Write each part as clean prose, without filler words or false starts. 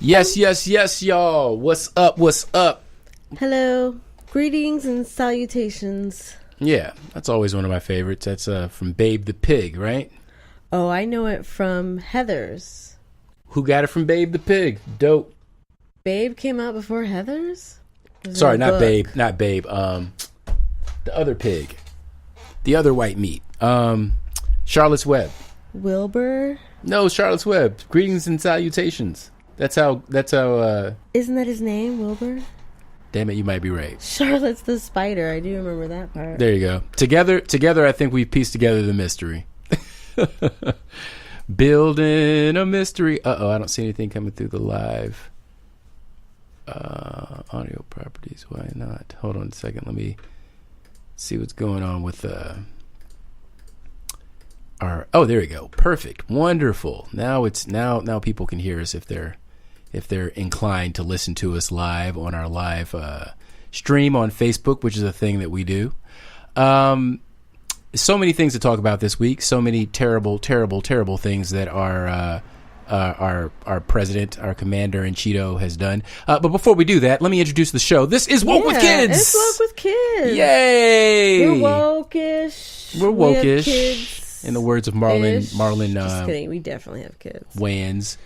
Yes, y'all. What's up? Hello. Greetings and salutations. Yeah, that's always one of my favorites. That's from Babe the Pig, right? Oh, I know it from Heathers. Who got it from Babe the Pig? Dope. Babe came out before Heathers? Sorry, not Babe. The other pig. The other white meat. Charlotte's Web. Wilbur? No, Charlotte's Web. Greetings and salutations. That's how Isn't that his name, Wilbur? Damn it, you might be right. Charlotte's the spider. I do remember that part. There you go. Together I think we've pieced together the mystery. Building a mystery. I don't see anything coming through the live audio properties. Why not? Hold on a second. Let me see what's going on with our. Oh, there we go. Perfect. Wonderful. Now people can hear us if they're inclined to listen to us live on our live stream on Facebook, which is a thing that we do. So many things to talk about this week. So many terrible things that our president, our commander in Cheeto has done. But before we do that, let me introduce the show. This is Woke with Kids. It's Woke with Kids. Yay! We're woke-ish. We're woke-ish. We have kids. In the words of Marlon. Just kidding. We definitely have kids. Wayans.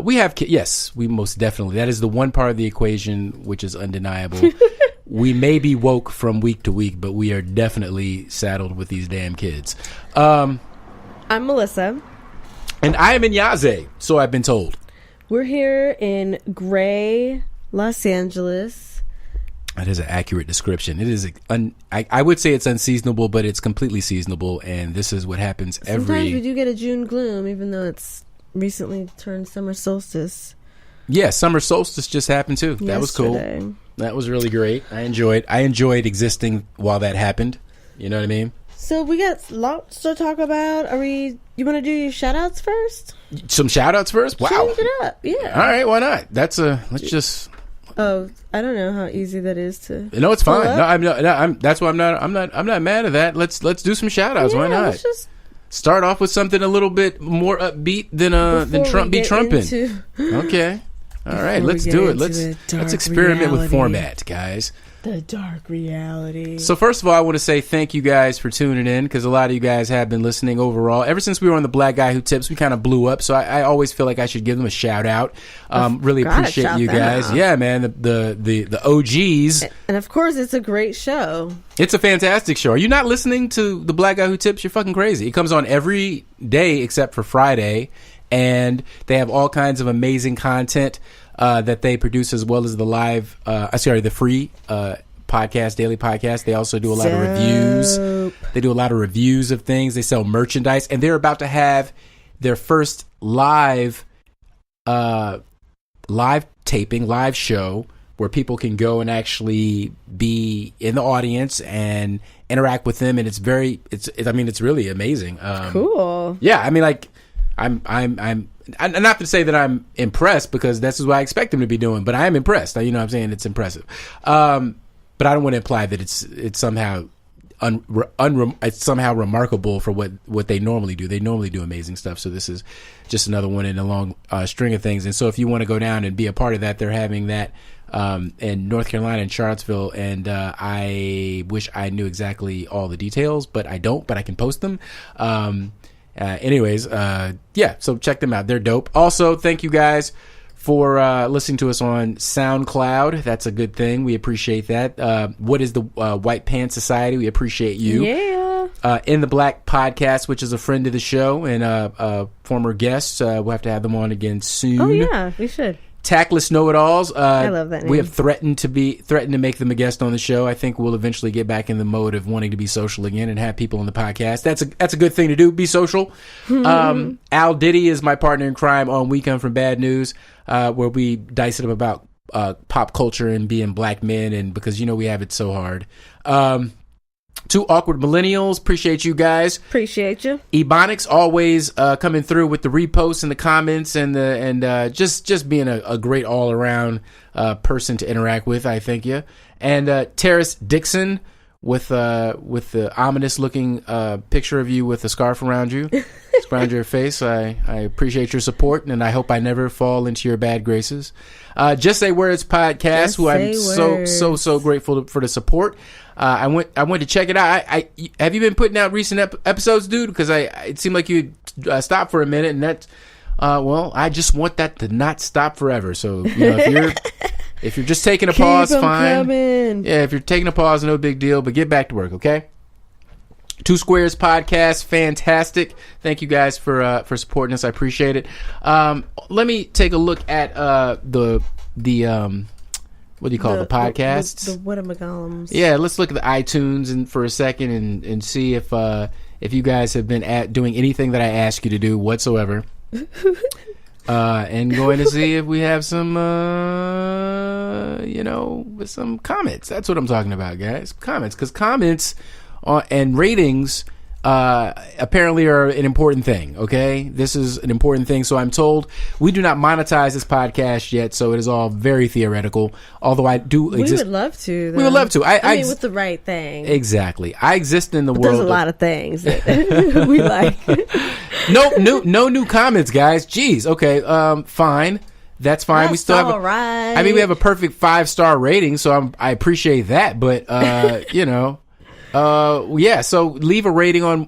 We have kids. Yes, we most definitely. That is the one part of the equation which is undeniable. We may be woke from week to week, but we are definitely saddled with these damn kids. I'm Melissa. And I am Inyaze, so I've been told. We're here in gray Los Angeles. That is an accurate description. It is, I would say it's unseasonable, but it's completely seasonable, and this is what happens Sometimes we do get a June gloom, even though it's recently turned summer solstice. Yeah, summer solstice just happened too. Yesterday. That was cool. That was really great. I enjoyed existing while that happened. You know what I mean? So we got lots to talk about. You want to do your shout outs first? Some shout outs first? Wow. Change it up, yeah. All right, why not? Let's just. Oh, I don't know how easy that is to. No, it's fine. No, that's why I'm not mad at that. Let's do some shout outs. Why not? Let's just start off with something a little bit more upbeat than Trump be trumping. Okay. All right, let's do it. Let's experiment with format, guys. The dark reality. So first of all, I want to say thank you guys for tuning in, because a lot of you guys have been listening overall. Ever since we were on the Black Guy Who Tips, we kind of blew up. So I always feel like I should give them a shout out. Really appreciate you guys. Yeah, man, the OGs. And of course, it's a great show. It's a fantastic show. Are you not listening to the Black Guy Who Tips? You're fucking crazy. It comes on every day except for Friday, and they have all kinds of amazing content that they produce, as well as the live, the free podcast, daily podcast. They also do a lot of reviews. They do a lot of reviews of things. They sell merchandise, and they're about to have their first live taping, live show, where people can go and actually be in the audience and interact with them. And it's really amazing. Cool. Yeah, I mean, like, I'm not to say that I'm impressed, because this is what I expect them to be doing, but I am impressed. You know what I'm saying? It's impressive. But I don't want to imply that it's somehow it's somehow remarkable for what they normally do. They normally do amazing stuff. So this is just another one in a long string of things. And so if you want to go down and be a part of that, they're having that in North Carolina, in Charlottesville. And I wish I knew exactly all the details, but I don't, but I can post them. So check them out. They're dope. Also, thank you guys for listening to us on SoundCloud. That's a good thing. We appreciate that. What is the White Pants Society? We appreciate you. Yeah. In the Black Podcast, which is a friend of the show and a former guest. We'll have to have them on again soon. Oh, yeah, we should. Tactless Know-It-Alls. I love that name. We have threatened to make them a guest on the show. I think we'll eventually get back in the mode of wanting to be social again and have people on the podcast. That's a good thing to do. Be social. Al Diddy is my partner in crime on We Come From Bad News, where we dice it up about pop culture and being black men, and because we have it so hard. Two Awkward Millennials. Appreciate you guys. Appreciate you. Ebonics always coming through with the reposts and the comments and just being a great all around person to interact with. I thank you. And Terrace Dixon with the ominous looking picture of you with a scarf around you. It's around your face. I appreciate your support, and I hope I never fall into your bad graces. Just Say Words podcast, Just who I'm Say so grateful for the support. I went to check it out. I have you been putting out recent episodes, dude? Because it seemed like you stopped for a minute, and that's well, I just want that to not stop forever. So if you're just taking a pause, fine. Coming. Yeah, if you're taking a pause, no big deal. But get back to work, okay? Two Squares podcast, fantastic. Thank you guys for supporting us. I appreciate it. Let me take a look at the what do you call it? The podcasts? The whatamagollums. Yeah, let's look at the iTunes for a second and see if you guys have been doing anything that I ask you to do whatsoever. And going to see if we have some with some comments. That's what I'm talking about, guys. Comments, because comments and ratings apparently are an important thing. Okay, this is an important thing. So I'm told we do not monetize this podcast yet, so it is all very theoretical. Although I do exist. We would love to. Though. We would love to. I mean, with the right thing. Exactly. I exist in the world. There's a lot of things that we like. No new comments, guys. Jeez. Okay. Fine. That's fine. That's we still have right. I mean, we have a perfect 5-star rating, so I appreciate that. But yeah. So leave a rating on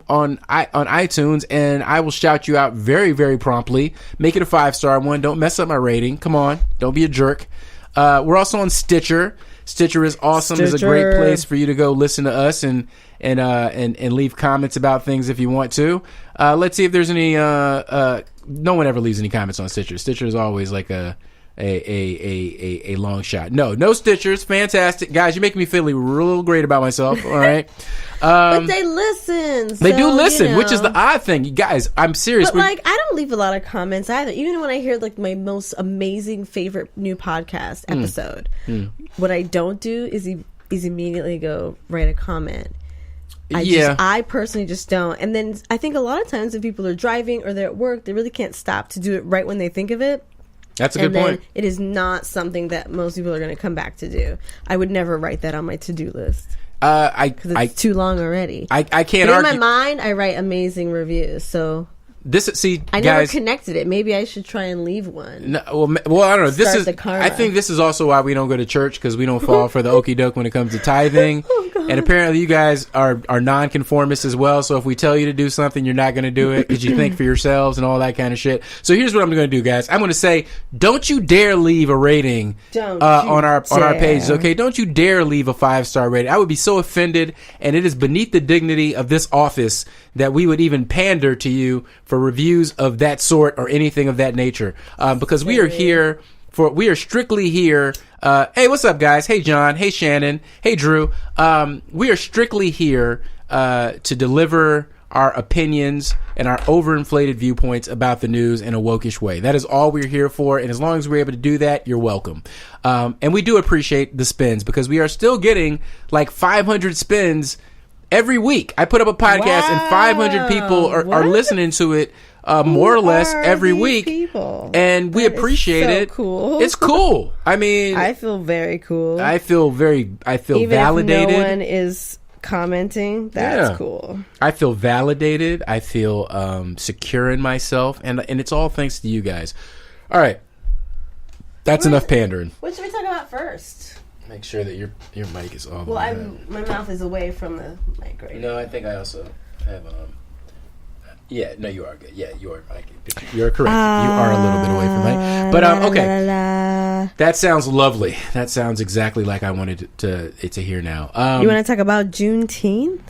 iTunes, and I will shout you out very, very promptly. Make it a 5-star one. Don't mess up my rating. Come on. Don't be a jerk. We're also on Stitcher. Stitcher is awesome. It's a great place for you to go listen to us and leave comments about things if you want to. Let's see if there's any. No one ever leaves any comments on Stitcher. Stitcher is always like a long shot. No Stitchers. Fantastic, guys. You're making me feel real great about myself. All right. But they listen. They do listen, which is the odd thing. You guys, I'm serious. But I don't leave a lot of comments either. Even when I hear like my most amazing favorite new podcast episode, what I don't do is immediately go write a comment. I personally just don't. And then I think a lot of times if people are driving or they're at work, they really can't stop to do it right when they think of it. That's a good point. It is not something that most people are going to come back to do. I would never write that on my to-do list. Because it's too long already. I can't argue. In my mind, I write amazing reviews. So I never connected it. Maybe I should try and leave one. No, well, I don't know. I think this is also why we don't go to church, because we don't fall for the okie doke when it comes to tithing. And apparently, you guys are nonconformists as well. So if we tell you to do something, you're not going to do it because you think for yourselves and all that kind of shit. So here's what I'm going to do, guys. I'm going to say, don't you dare leave a rating on our pages. Okay, don't you dare leave a 5-star rating. I would be so offended, and it is beneath the dignity of this office that we would even pander to you for reviews of that sort or anything of that nature, because we are strictly here. Hey, what's up, guys? Hey, John. Hey, Shannon. Hey, Drew. We are strictly here to deliver our opinions and our overinflated viewpoints about the news in a wokish way. That is all we're here for, and as long as we're able to do that, you're welcome. And we do appreciate the spins, because we are still getting like 500 spins every week. I put up a podcast and 500 people are listening to it more or less every week. People? And we appreciate it. Cool. It's cool. I mean, I feel very cool. I feel even validated. If no one is commenting, that's cool. I feel validated. I feel secure in myself, and it's all thanks to you guys. All right. That's enough pandering. What should we talk about first? Make sure that your mic is off. Well, my mouth is away from the mic right now. No, I think I also have yeah, no, you are good. Yeah, you are, Mike. You're correct. You are a little bit away from Mike. But okay. That sounds lovely. That sounds exactly like I wanted to hear now. You want to talk about Juneteenth?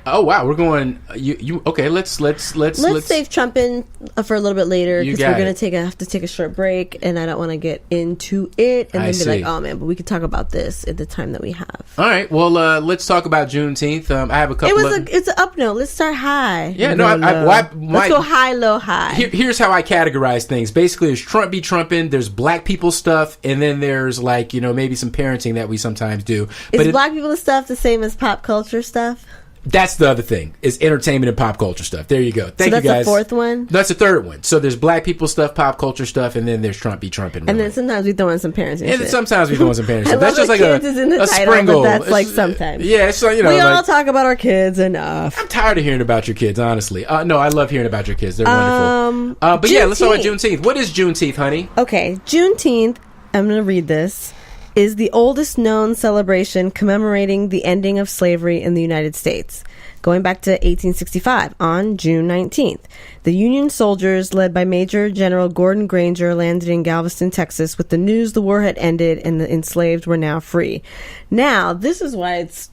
Oh wow, we're going. You okay? Let's save Trump in for a little bit later, because we're gonna have to take a short break, and I don't want to get into it and then be like, oh man, but we could talk about this at the time that we have. All right, well, let's talk about Juneteenth. I have a couple. It's an up note. Let's start high. Yeah, no, let's go high, low, high. Here's how I categorize things. Basically, there's Trump be Trumping. There's black people stuff, and then there's maybe some parenting that we sometimes do. Is black people stuff the same as pop culture stuff? That's the other thing, is entertainment and pop culture stuff. There you go. Thank you, guys. So that's the fourth one? That's the third one. So there's black people stuff, pop culture stuff, and then there's Trump be trumping. And then sometimes we throw in some parenting and shit. Sometimes we throw in some parenting I stuff. That's love just like kids is in the a title, sprinkle. but that's like sometimes. Yeah, it's like, we all talk about our kids enough. I'm tired of hearing about your kids, honestly. No, I love hearing about your kids. They're wonderful. But yeah, let's talk about Juneteenth. What is Juneteenth, honey? Okay, Juneteenth, I'm going to read this, is the oldest known celebration commemorating the ending of slavery in the United States. Going back to 1865, on June 19th, the Union soldiers, led by Major General Gordon Granger, landed in Galveston, Texas, with the news the war had ended and the enslaved were now free. Now, this is why it's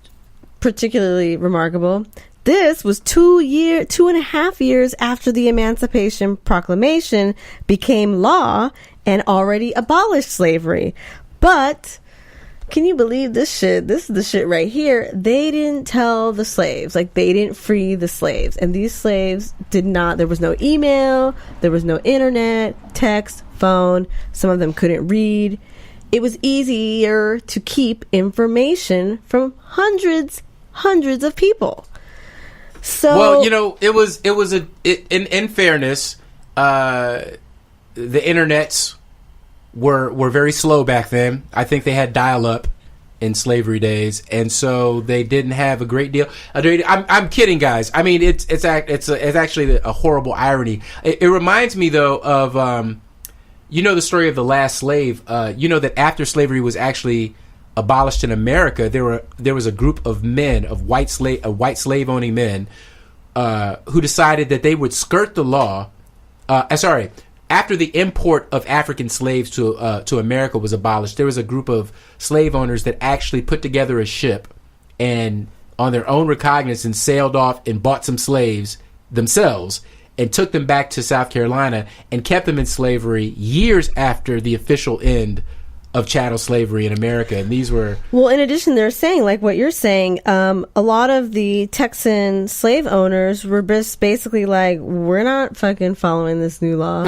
particularly remarkable. This was 2.5 years after the Emancipation Proclamation became law and already abolished slavery. But can you believe this shit? This is the shit right here. They didn't tell the slaves. Like, they didn't free the slaves. And these slaves did not. There was no email. There was no internet, text, phone. Some of them couldn't read. It was easier to keep information from hundreds of people. So, well, you know, in fairness, the internets were very slow back then. I think they had dial-up in slavery days, and so they didn't have a great deal. I'm kidding, guys. I mean, it's actually a horrible irony. It reminds me though of the story of the last slave. That after slavery was actually abolished in America, there was a group of men, of white slave owning men, who decided that they would skirt the law. After the import of African slaves to America was abolished, there was a group of slave owners that actually put together a ship and, on their own recognizance, sailed off and bought some slaves themselves and took them back to South Carolina and kept them in slavery years after the official end of chattel slavery in America. And these were... Well, in addition, they're saying, like what you're saying, a lot of the Texan slave owners were just basically like, we're not fucking following this new law.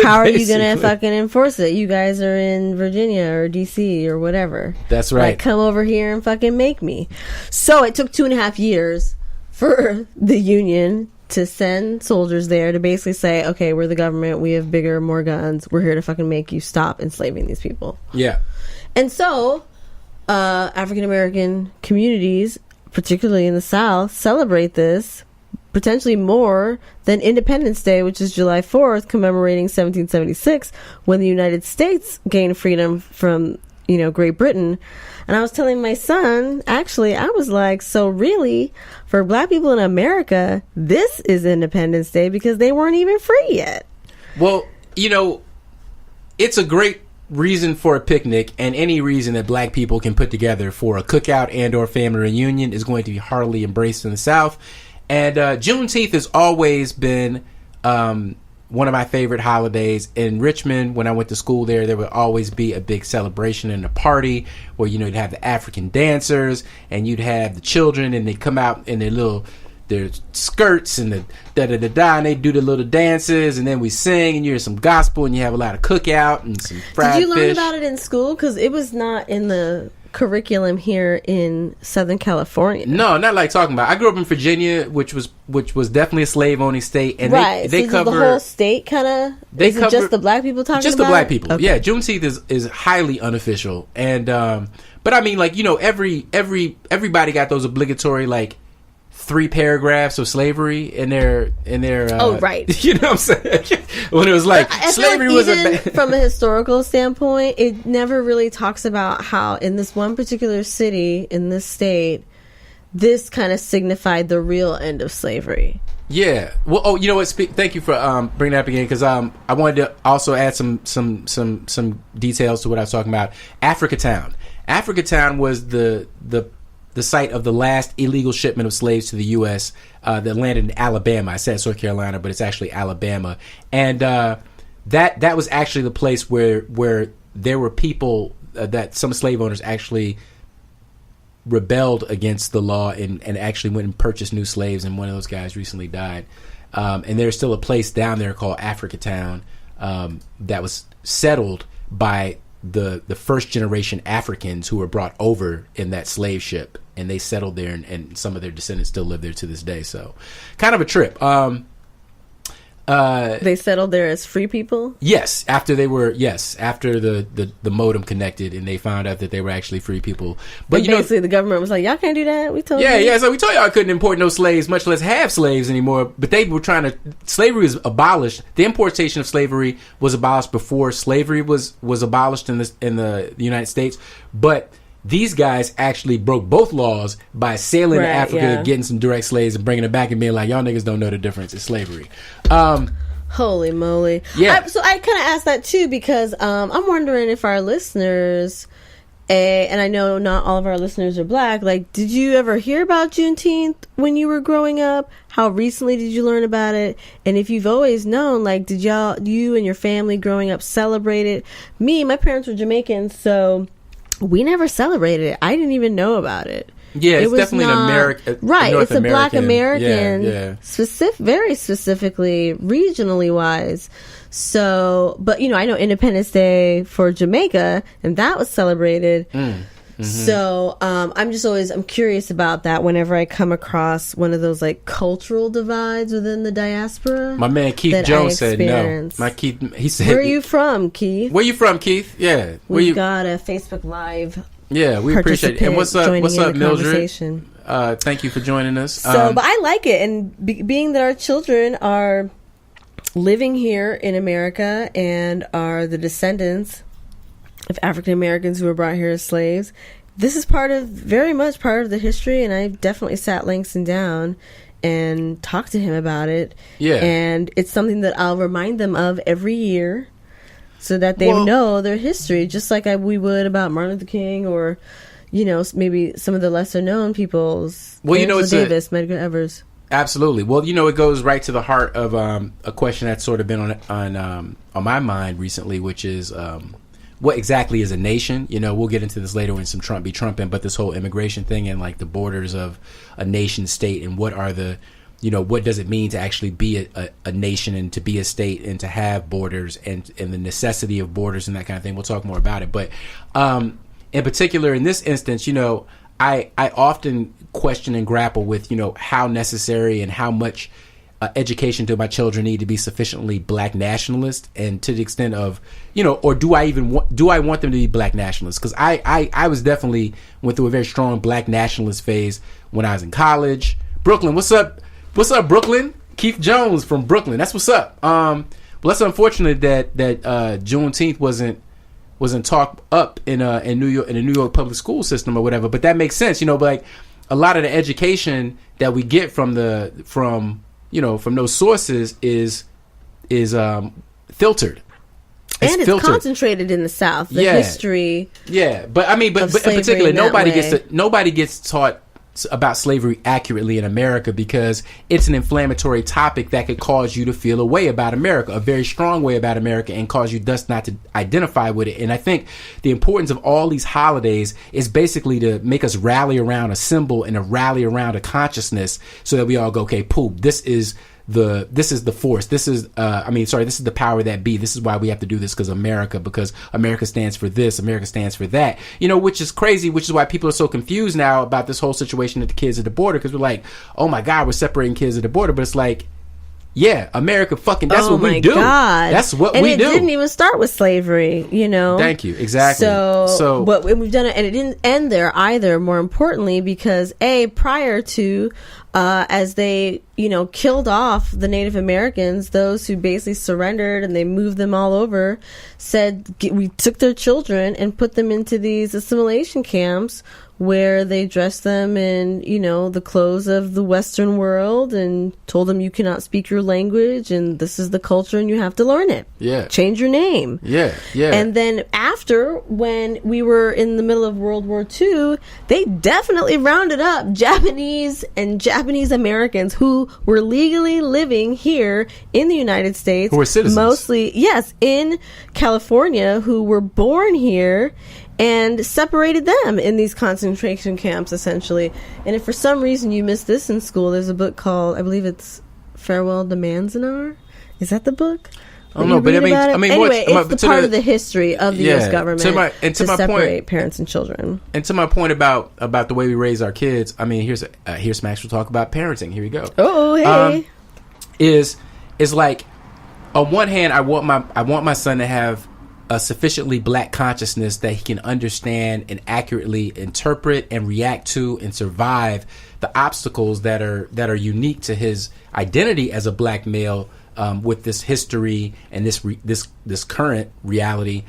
How are you going to fucking enforce it? You guys are in Virginia or DC or whatever. That's right. Like, come over here and fucking make me. So it took 2.5 years for the Union to send soldiers there to basically say, okay, we're the government, we have bigger, more guns, we're here to fucking make you stop enslaving these people. Yeah. And so African American communities, particularly in the South, celebrate this potentially more than Independence Day, which is July 4th, commemorating 1776, when the United States gained freedom from Great Britain. And I was telling my son, actually, I was like, so really, for black people in America, this is Independence Day because they weren't even free yet. Well, it's a great reason for a picnic, and any reason that black people can put together for a cookout and or family reunion is going to be heartily embraced in the South. And Juneteenth has always been one of my favorite holidays. In Richmond, when I went to school there would always be a big celebration and a party where, you'd have the African dancers and you'd have the children, and they'd come out in their skirts and the da-da-da-da, and they do the little dances, and then we sing, and you hear some gospel, and you have a lot of cookout and some fried fish. Did you learn about it in school? Because it was not in the curriculum here in Southern California. No, not like talking about. I grew up in Virginia, which was definitely a slave owning state, and right. they so cover the whole state. Kind of. Is it just the black people talking? Just about the black it? people. Okay. Yeah, Juneteenth is highly unofficial, and but I mean, like, everybody got those obligatory, like, 3 paragraphs of slavery in their oh, right. You know what I'm saying? When it was like, slavery was from a historical standpoint, it never really talks about how in this one particular city in this state, this kind of signified the real end of slavery. Yeah. Well, oh, you know what? Thank you for bringing that up again, because I wanted to also add some details to what I was talking about. Africatown was the site of the last illegal shipment of slaves to the U.S. That landed in Alabama. I said South Carolina, but it's actually Alabama. And that was actually the place where there were people that some slave owners actually rebelled against the law and actually went and purchased new slaves, and one of those guys recently died. And there's still a place down there called Africatown that was settled by the first generation Africans who were brought over in that slave ship, and they settled there, and some of their descendants still live there to this day. So kind of a trip. They settled there as free people? Yes, after the modem connected and they found out that they were actually free people. But and basically the government was like, y'all can't do that. We told you. Yeah, so we told y'all couldn't import no slaves, much less have slaves anymore. But they were trying to, slavery was abolished. The importation of slavery was abolished before slavery was abolished in the United States. But these guys actually broke both laws by sailing to Africa, getting some direct slaves and bringing them back and being like, y'all niggas don't know the difference. It's slavery. Holy moly. Yeah. So I kind of asked that too because I'm wondering if our listeners, and I know not all of our listeners are black, like, did you ever hear about Juneteenth when you were growing up? How recently did you learn about it? And if you've always known, like, did you and your family growing up celebrate it? My parents were Jamaican, so we never celebrated it. I didn't even know about it. Yeah, it's definitely an American. Right, North it's a Black American, yeah. Very specifically, regionally wise. So, but I know Independence Day for Jamaica, and that was celebrated. So, I'm curious about that whenever I come across one of those like cultural divides within the diaspora. My man Keith Jones said no. He said, "Where are you from, Keith? Where you from, Keith? Yeah, we've got a Facebook Live. Yeah, we appreciate it. And what's up, Mildred? Conversation. Thank you for joining us. But I like it, and being that our children are living here in America and are the descendants of African Americans who were brought here as slaves, this is very much part of the history, and I definitely sat Langston down and talked to him about it. Yeah. And it's something that I'll remind them of every year so that they know their history, just like we would about Martin Luther King or, maybe some of the lesser known peoples. Well, Angela Davis, Medgar Evers. Absolutely. Well, it goes right to the heart of a question that's sort of been on my mind recently, which is what exactly is a nation? We'll get into this later when some Trump be trumping, but this whole immigration thing and like the borders of a nation state and what are the, what does it mean to actually be a nation and to be a state and to have borders and the necessity of borders and that kind of thing. We'll talk more about it. But in particular, in this instance, I often question and grapple with, how necessary and how much education do my children need to be sufficiently black nationalist, and to the extent of, or do I want them to be black nationalists? Because I was definitely went through a very strong black nationalist phase when I was in college. Brooklyn, what's up? What's up, Brooklyn? Keith Jones from Brooklyn. That's what's up. Well, that's unfortunate that Juneteenth wasn't talked up in New York, in the New York public school system or whatever. But that makes sense, but like a lot of the education that we get from those sources is filtered. It's filtered. Concentrated in the South. The history. Yeah, but I mean, but in particular, nobody gets taught about slavery accurately in America because it's an inflammatory topic that could cause you to feel a way about America, a very strong way about America, and cause you thus not to identify with it. And I think the importance of all these holidays is basically to make us rally around a symbol and to rally around a consciousness so that we all go, okay, poop, this is the force. This is this is the power that be. This is why we have to do this because America stands for this, America stands for that. Which is crazy, which is why people are so confused now about this whole situation with the kids at the border, because we're like, oh my God, we're separating kids at the border. But it's like, yeah, America fucking, that's what we do. God. That's what we do. And it didn't even start with slavery, Thank you. Exactly. So but we've done it, and it didn't end there either, more importantly, because prior to as they, killed off the Native Americans, those who basically surrendered and they moved them all over, we took their children and put them into these assimilation camps where they dressed them in, the clothes of the Western world and told them you cannot speak your language and this is the culture and you have to learn it. Yeah. Change your name. Yeah. Yeah. And then after, when we were in the middle of World War II, they definitely rounded up Japanese and Japanese Americans who were legally living here in the United States. Who were citizens. Mostly, yes, in California, who were born here, and separated them in these concentration camps, essentially. And if for some reason you missed this in school, there's a book called, I believe it's Farewell to Manzanar. Is that the book? I don't know, but anyway, it's the part of the history of the U.S. government to separate point, parents and children. And to my point about the way we raise our kids, I mean, here's some actual talk about parenting. Here we go. Oh, hey. Is like, on one hand, I want my son to have a sufficiently black consciousness that he can understand and accurately interpret and react to and survive the obstacles that are unique to his identity as a black male, with this history and this current reality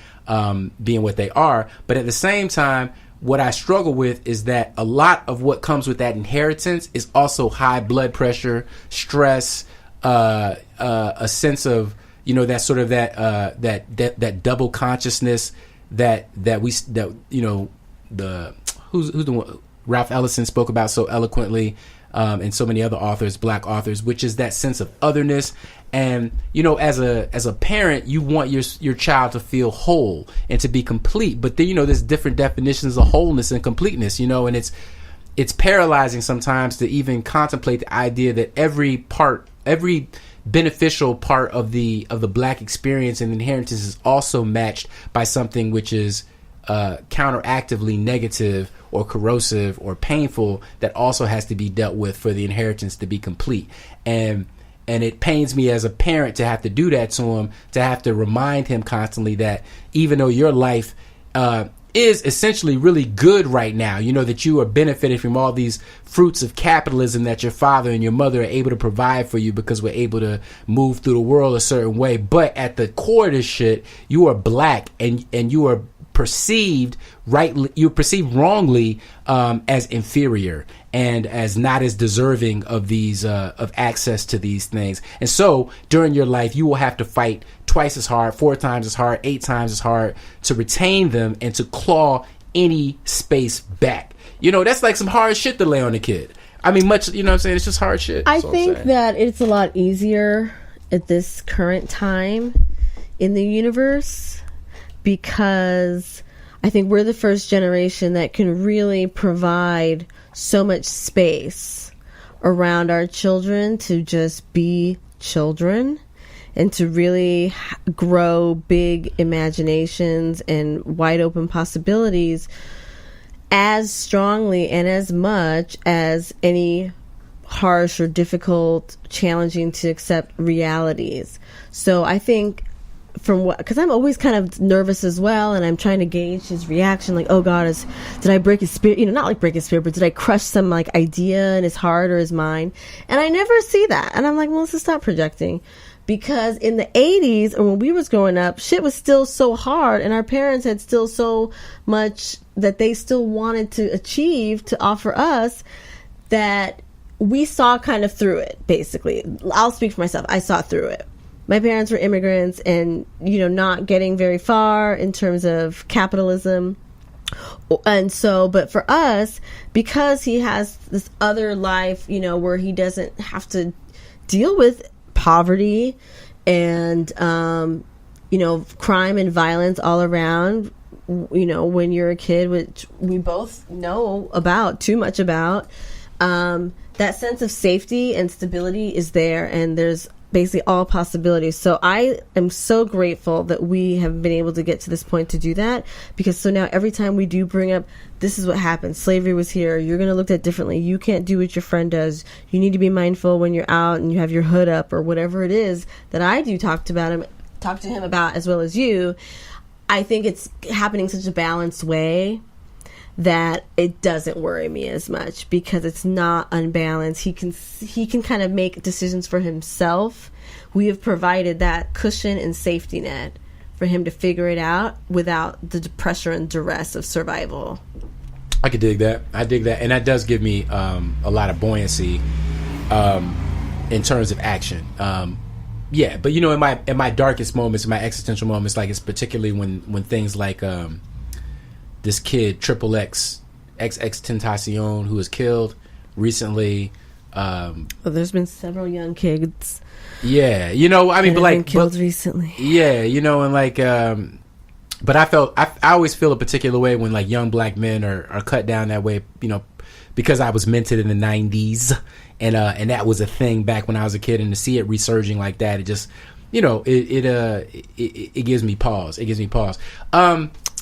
being what they are. But at the same time, what I struggle with is that a lot of what comes with that inheritance is also high blood pressure, stress, a sense of, you know, that sort of that double consciousness that you know, who's the one Ralph Ellison spoke about so eloquently, and so many other authors, black authors, which is that sense of otherness. And, you know, as a parent, you want your child to feel whole and to be complete. But then, you know, there's different definitions of wholeness and completeness, you know, and it's paralyzing sometimes to even contemplate the idea that every beneficial part of the black experience and inheritance is also matched by something which is counteractively negative or corrosive or painful that also has to be dealt with for the inheritance to be complete. And it pains me as a parent to have to do that to him, to have to remind him constantly that even though your life is essentially really good right now, you know, that you are benefiting from all these fruits of capitalism that your father and your mother are able to provide for you because we're able to move through the world a certain way. But at the core of this shit, you are black and you are perceived wrongly as inferior and as not as deserving of these of access to these things. And so during your life, you will have to fight twice as hard, 4 times as hard, 8 times as hard to retain them and to claw any space back. You know, that's like some hard shit to lay on a kid. I mean, much, you know what I'm saying? It's just hard shit. I think that it's a lot easier at this current time in the universe, because I think we're the first generation that can really provide so much space around our children to just be children and to really grow big imaginations and wide open possibilities as strongly and as much as any harsh or difficult, challenging to accept realities. So I think, because I'm always kind of nervous as well, and I'm trying to gauge his reaction, like, oh God, did I break his spirit? You know, not like break his spirit, but did I crush some like idea in his heart or his mind? And I never see that. And I'm like, Melissa, stop projecting. Because in the 80s, or when we was growing up, shit was still so hard, and our parents had still so much that they still wanted to achieve to offer us, that we saw kind of through it, basically. I'll speak for myself. I saw through it. My parents were immigrants and, you know, not getting very far in terms of capitalism. And so, but for us, because he has this other life, you know, where he doesn't have to deal with poverty and, you know, crime and violence all around, you know, when you're a kid, which we both know about, too much about, that sense of safety and stability is there, and there's basically all possibilities. So I am so grateful that we have been able to get to this point to do that, because so now every time we do bring up, this is what happened, slavery was here, you're going to look at it differently, you can't do what your friend does, you need to be mindful when you're out and you have your hood up, or whatever it is that I do talk to him about, as well as you. I think it's happening in such a balanced way that it doesn't worry me as much, because it's not unbalanced. He can kind of make decisions for himself. We have provided that cushion and safety net for him to figure it out without the pressure and duress of survival. I could dig that. I dig that, and that does give me a lot of buoyancy in terms of action. Yeah, but you know, in my darkest moments, in my existential moments, like, it's particularly when things like this kid XXX Tentacion, who was killed recently. There's been several young kids. Yeah, you know, I mean, but like killed recently. Yeah, you know, and like, but I always feel a particular way when like young black men are cut down that way. You know, because I was mentored in the 90s, and that was a thing back when I was a kid, and to see it resurging like that, it just, it gives me pause. It gives me pause.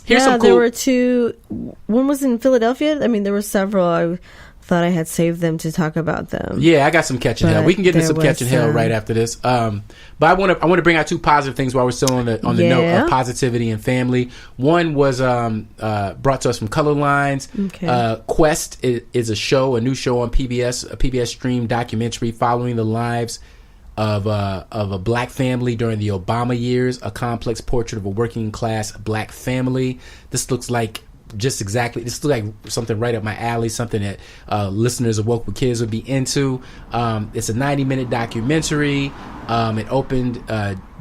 Here's some cool. There were two. One was in Philadelphia. I mean, there were several. I thought I had saved them to talk about them. Yeah, I got some catching hell. We can get into some catching hell right after this. But I want to bring out two positive things while we're still on the note of positivity and family. One was brought to us from Color Lines. Okay. Quest is a new show on PBS, a PBS stream documentary following the lives of a black family during the Obama years, a complex portrait of a working class black family. This looks like something right up my alley, something that listeners of Woke with Kids would be into. It's a 90-minute documentary. It opened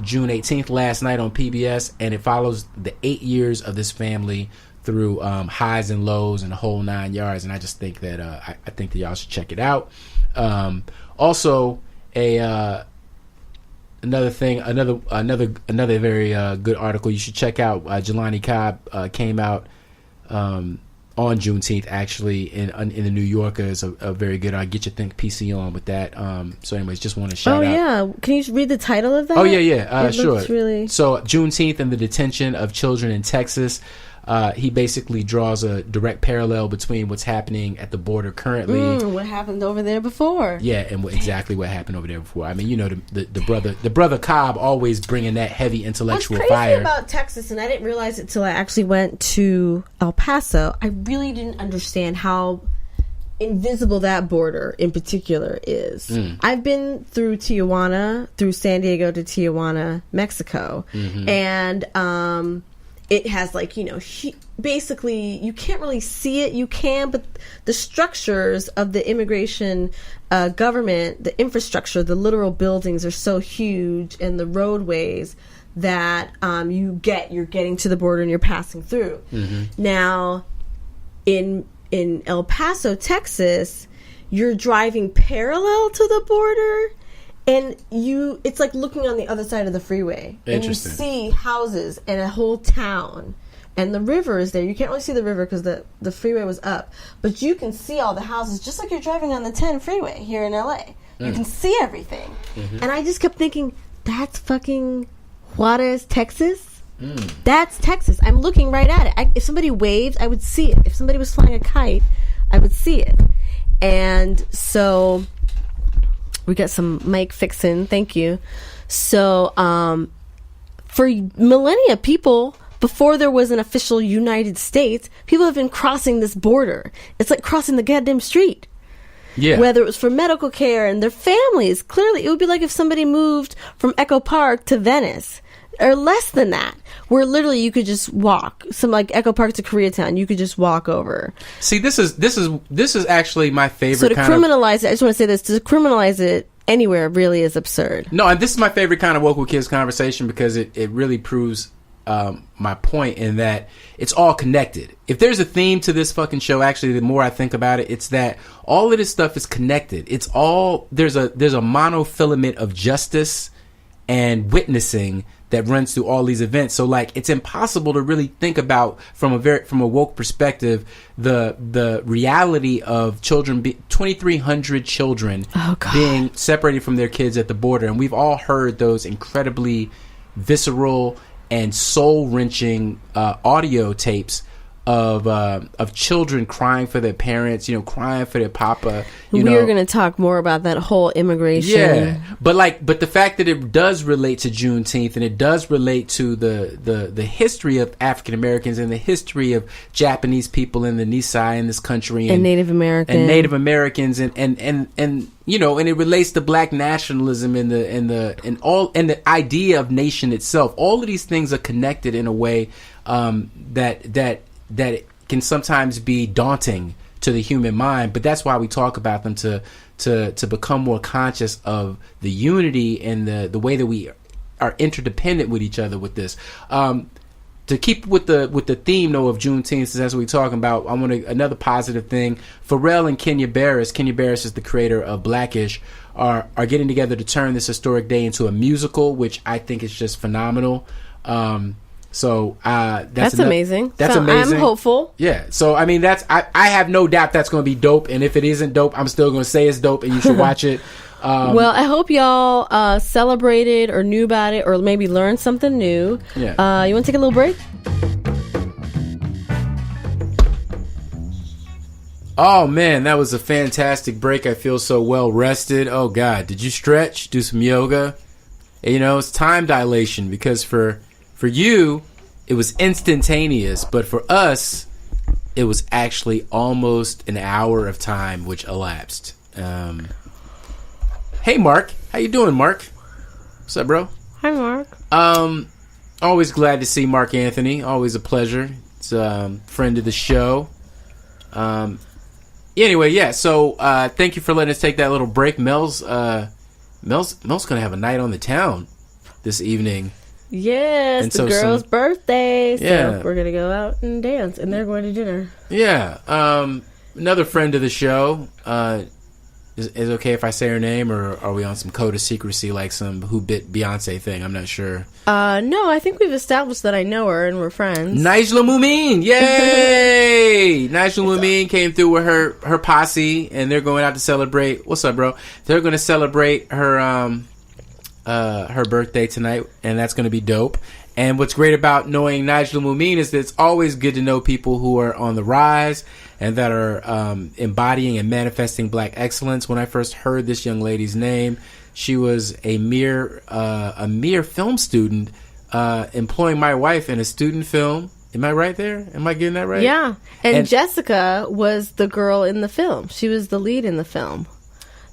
June 18th last night on PBS, and it follows the 8 years of this family through highs and lows and the whole 9 yards. And I just think that I think that y'all should check it out. Also, another very good article you should check out. Jelani Cobb came out on Juneteenth, actually, in the New Yorker. Is a very good. Get your Think PC on with that. So, anyways, just want to shout out. Oh yeah, can you read the title of that? Oh yeah. Sure. Really... So, Juneteenth and the detention of children in Texas. He basically draws a direct parallel between what's happening at the border currently. What happened over there before? Yeah, and exactly what happened over there before. I mean, the brother Cobb always bringing that heavy intellectual fire. What's crazy fire about Texas, and I didn't realize it till I actually went to El Paso. I really didn't understand how invisible that border in particular is. I've been through Tijuana, through San Diego to Tijuana, Mexico, and it has basically you can't really see it. You can, but the structures of the immigration government, the infrastructure, the literal buildings are so huge, and the roadways that you're getting to the border and you're passing through. Now, in El Paso, Texas, you're driving parallel to the border. And it's like looking on the other side of the freeway. And you see houses and a whole town. And the river is there. You can't really see the river because the freeway was up. But you can see all the houses just like you're driving on the 10 freeway here in LA. You can see everything. And I just kept thinking, that's fucking Juarez, Texas? That's Texas. I'm looking right at it. If somebody waved, I would see it. If somebody was flying a kite, I would see it. And so... we got some mic fixing. Thank you. So, for millennia, people, before there was an official United States, people have been crossing this border. It's like crossing the goddamn street. Yeah. Whether it was for medical care and their families. Clearly, it would be like if somebody moved from Echo Park to Venice. Or less than that, where literally you could just walk. Some like Echo Park to Koreatown, you could just walk over. See, this is actually my favorite. So to criminalize it, I just want to say this: to criminalize it anywhere really is absurd. No, and this is my favorite kind of Woke with Kids conversation because it really proves my point in that it's all connected. If there's a theme to this fucking show, actually, the more I think about it, it's that all of this stuff is connected. It's all there's a monofilament of justice and witnessing that runs through all these events. So like it's impossible to really think about from a woke perspective the reality of children 2,300 children being separated from their kids at the border. And we've all heard those incredibly visceral and soul-wrenching audio tapes of children crying for their parents, crying for their papa. We're going to talk more about that whole immigration. Yeah, but the fact that it does relate to Juneteenth and it does relate to the history of African Americans and the history of Japanese people in the Nisei in this country and Native Americans and it relates to Black nationalism and the idea of nation itself. All of these things are connected in a way that it can sometimes be daunting to the human mind, but that's why we talk about them to become more conscious of the unity and the way that we are interdependent with each other with this. To keep with the theme though of Juneteenth, since that's what we're talking about, I want another positive thing. Pharrell and Kenya Barris is the creator of Blackish, are getting together to turn this historic day into a musical, which I think is just phenomenal. So that's amazing. That's amazing. I'm hopeful. Yeah. So I mean, I have no doubt that's going to be dope. And if it isn't dope, I'm still going to say it's dope, and you should watch it. Well, I hope y'all celebrated or knew about it or maybe learned something new. Yeah. You want to take a little break? Oh, man, that was a fantastic break. I feel so well rested. Oh, God. Did you stretch? Do some yoga? You know, it's time dilation because for you, it was instantaneous. But for us, it was actually almost an hour of time which elapsed. Hey, Mark. How you doing, Mark? What's up, bro? Hi, Mark. Always glad to see Mark Anthony. Always a pleasure. It's a friend of the show. Anyway, yeah. So thank you for letting us take that little break. Mel's gonna have a night on the town this evening. Yes, And the so girl's birthday. So Yeah. we're gonna go out and dance, and they're going to dinner. Yeah. Another friend of the show. Is it okay if I say her name, or are we on some code of secrecy like some Who Bit Beyonce thing? I'm not sure. No, I think we've established that I know her and we're friends. Nigel Mumin, yay! Nigel Mumin came through with her posse, and they're going out to celebrate. What's up, bro? They're going to celebrate her birthday tonight, and that's going to be dope. And what's great about knowing Nigel Mumin is that it's always good to know people who are on the rise and that are embodying and manifesting black excellence. When I first heard this young lady's name, she was a mere film student employing my wife in a student film. Am I right there? Am I getting that right? Yeah. And Jessica was the girl in the film. She was the lead in the film.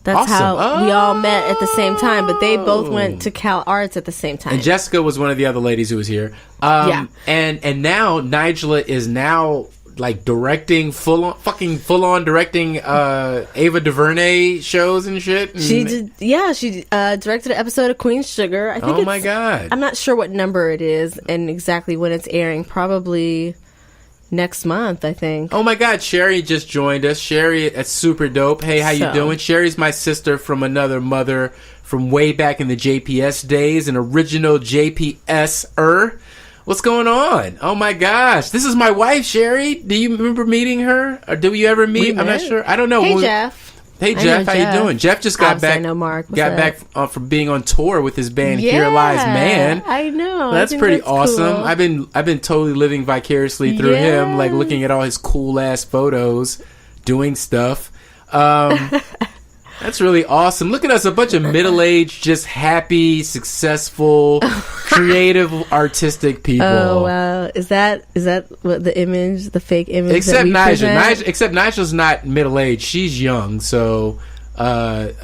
That's Awesome. how we all met at the same time, but they both went to Cal Arts at the same time. And Jessica was one of the other ladies who was here. Yeah. And now Nigella is now like directing full on directing Ava DuVernay shows and shit. And She did, yeah. She directed an episode of Queen Sugar. I think. Oh my God! I'm not sure what number it is and exactly when it's airing. Probably next month, I think. Oh my God! Sherry just joined us. Sherry, that's super dope. Hey, how you doing? Sherry's my sister from another mother from way back in the JPS days, an original JPS-er. What's going on? Oh my gosh. This is my wife, Sherry. Do you remember meeting her? Or do you ever meet? I'm not sure. I don't know. Hey, Jeff. Hey, Jeff. How you doing? Jeff just got back. I know Mark. Got back from being on tour with his band Here Lies Man. I know. That's pretty awesome. Cool. I've been totally living vicariously through him, like looking at all his cool ass photos, doing stuff. That's really awesome. Look at us, a bunch of middle-aged, just happy, successful, creative, artistic people. Oh wow! Is that what the image, the fake image? Except Nigel. Except Nigel's not middle-aged. She's young, so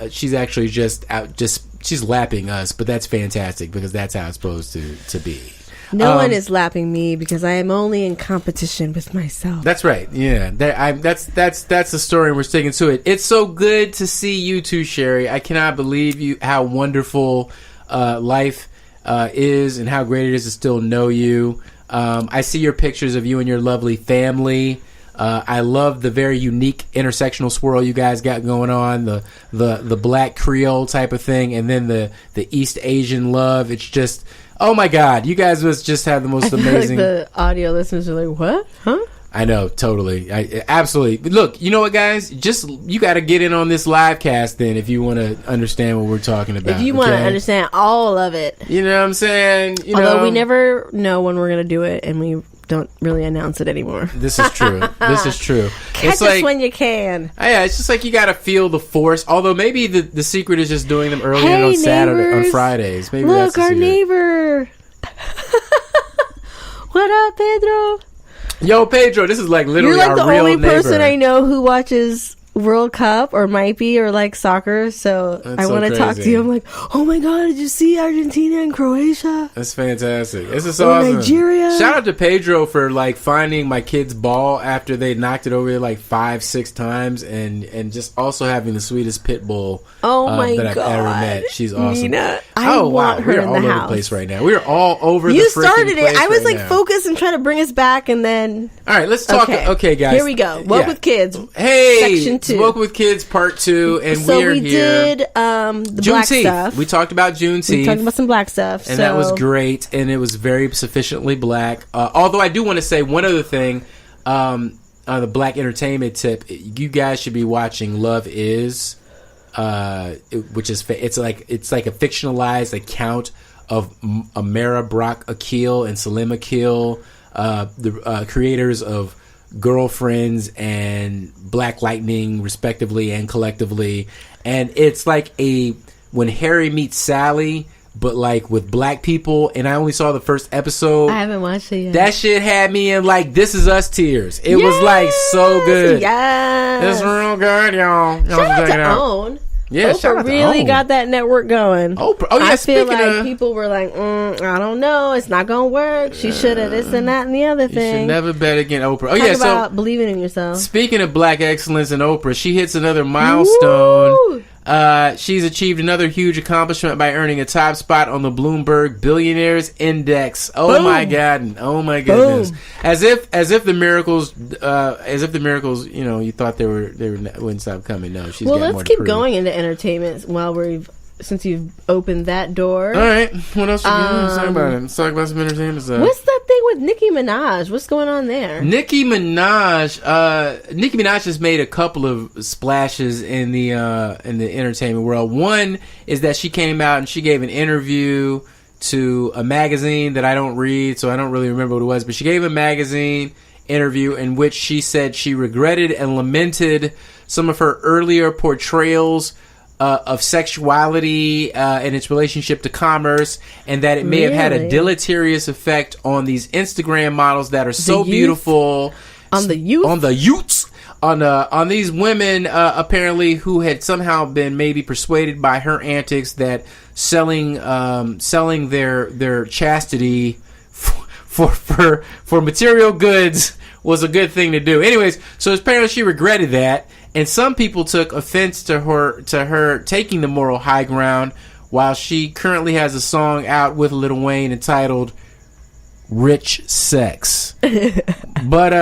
she's actually she's lapping us. But that's fantastic because that's how it's supposed to be. No one is lapping me because I am only in competition with myself. That's right. Yeah, that's the story, and we're sticking to it. It's so good to see you too, Sherry. I cannot believe how wonderful life is, and how great it is to still know you. I see your pictures of you and your lovely family. I love the very unique intersectional swirl you guys got going on, the Black Creole type of thing, and then the East Asian love. It's just, oh my God, you guys must just have the most amazing. Like the audio listeners are like, what? Huh? I know, totally. Absolutely. Look, you know what, guys? You got to get in on this live cast then if you want to understand what we're talking about. If you want to understand all of it. You know what I'm saying? Although we never know when we're going to do it, and we don't really announce it anymore. This is true. This is true. Catch us when you can. Yeah, it's just like you got to feel the force. Although maybe the secret is just doing them early and on Saturday, on Fridays. Maybe look, that's the our secret. neighbor. What up, Pedro? Yo, Pedro, this is like literally You're like our the real only neighbor. person I know who watches World Cup or might be or like soccer, so That's I so want to talk to crazy. you. I'm like, oh my God, did you see Argentina and Croatia? That's fantastic. This is Or awesome. Nigeria. Shout out to Pedro for like finding my kid's ball after they knocked it over like 5-6 times, and just also having the sweetest pit bull Oh my that I've God. ever met. She's awesome. Nina, I want her we're in all the over house. the place right now. We're all over the You freaking started it. place I was right like now. focused and trying to bring us back, and then All right, let's talk. Okay, guys. Here we go. Woke with Kids. Hey, Section 2. Woke with Kids Part 2, and So we're we here. did the black Juneteenth. stuff. We talked about Juneteenth. We talked about some black stuff, And that was great, and it was very sufficiently black. Although I do want to say one other thing on the black entertainment tip. You guys should be watching Love Is. which is it's like a fictionalized account of Amara Brock Akil and Salim Akil, the creators of Girlfriends and Black Lightning, respectively and collectively. And it's like When Harry Meets Sally, but like with black people. And I only saw the first episode. I haven't watched it yet. That shit had me in like This Is Us tears. It was like so good. Yes, it's real good, y'all. Shout out to Own. Yeah, Oprah really got that network going. Oprah. Oh yeah, I feel like people were like, I don't know, it's not gonna work. She should have this and that and the other thing. You should never bet against Oprah. Oh Talk yeah, about believing in yourself. Speaking of black excellence and Oprah, she hits another milestone. Woo! She's achieved another huge accomplishment by earning a top spot on the Bloomberg Billionaires Index. Oh Boom. My God! Oh my goodness! Boom. As if the miracles, you know, you thought they wouldn't stop coming. No, she's got more to prove. Let's keep going into entertainment since you've opened that door. All right, what else? Let's talk about it. Let's talk about some entertainment stuff. What's that thing with Nicki Minaj? What's going on there? Nicki Minaj has made a couple of splashes in the entertainment world. One is that she came out and she gave an interview to a magazine that I don't read, so I don't really remember what it was. But she gave a magazine interview in which she said she regretted and lamented some of her earlier portrayals of sexuality and its relationship to commerce, and that it may have had a deleterious effect on these Instagram models that are so beautiful, on these women apparently who had somehow been maybe persuaded by her antics that selling their chastity for material goods was a good thing to do. Anyways, so apparently she regretted that. And some people took offense to her taking the moral high ground, while she currently has a song out with Lil Wayne entitled "Rich Sex." But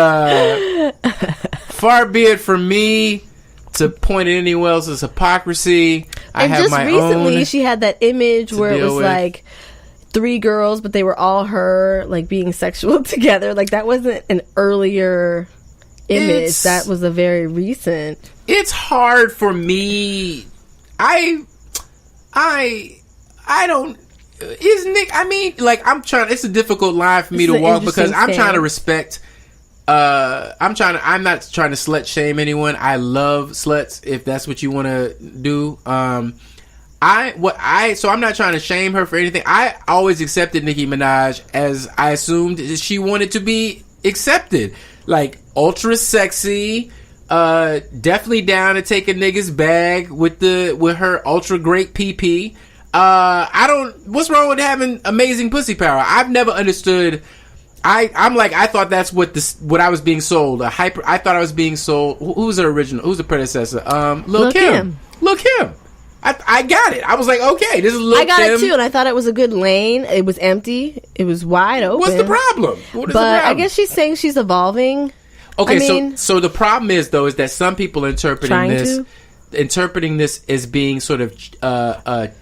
far be it from me to point at anyone else's hypocrisy. I have my own. And just recently, she had that image where it was like 3 girls, but they were all her, like being sexual together. Like that wasn't an earlier image. That was a very recent. It's hard for me. I don't. Is Nick? I mean, like I'm trying. It's a difficult line for me to walk because I'm trying to respect. I'm not trying to slut shame anyone. I love sluts if that's what you want to do. So I'm not trying to shame her for anything. I always accepted Nicki Minaj as I assumed she wanted to be accepted. Like ultra sexy, definitely down to take a nigga's bag with her ultra great PP. What's wrong with having amazing pussy power? I've never understood. I thought that's what I was being sold. I thought I was being sold. Who's the original? Who's the predecessor? Lil' Kim. Lil' Kim. I got it. I was like, okay, this is Lil' Kim. I got it too, and I thought it was a good lane. It was empty. It was wide open. What's the problem? I guess she's saying she's evolving. Okay, so the problem is that some people interpreting this as being sort of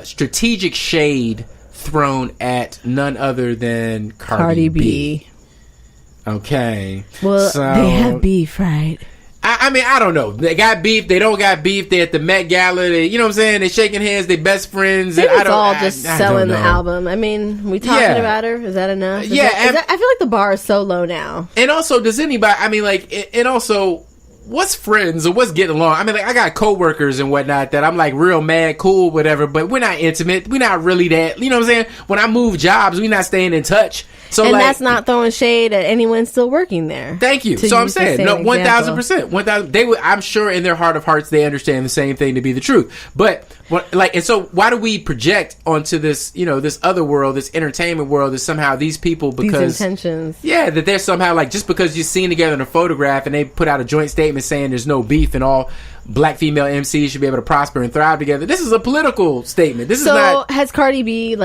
strategic shade thrown at none other than Cardi B. Okay. Well, they have beef, right? I mean, I don't know. They got beef. They don't got beef. They at the Met Gala. They, you know what I'm saying? They shaking hands. They best friends. Maybe it's all just selling the album. I mean, we talking about her. Is that enough? I feel like the bar is so low now. And also, does anybody? I mean, like, and also, what's friends or what's getting along? I mean, like, I got coworkers and whatnot that I'm like real mad, cool, whatever. But we're not intimate. We're not really that. You know what I'm saying? When I move jobs, we're not staying in touch. So, and that's not throwing shade at anyone still working there. Thank you. So I'm saying, no, 1,000%. 1,000. I'm sure in their heart of hearts they understand the same thing to be the truth. But and so why do we project onto this, this other world, this entertainment world, that somehow these people, because these intentions, that they're somehow like, just because you're seen together in a photograph and they put out a joint statement saying there's no beef and all black female MCs should be able to prosper and thrive together. This is a political statement. This is not. Has Cardi B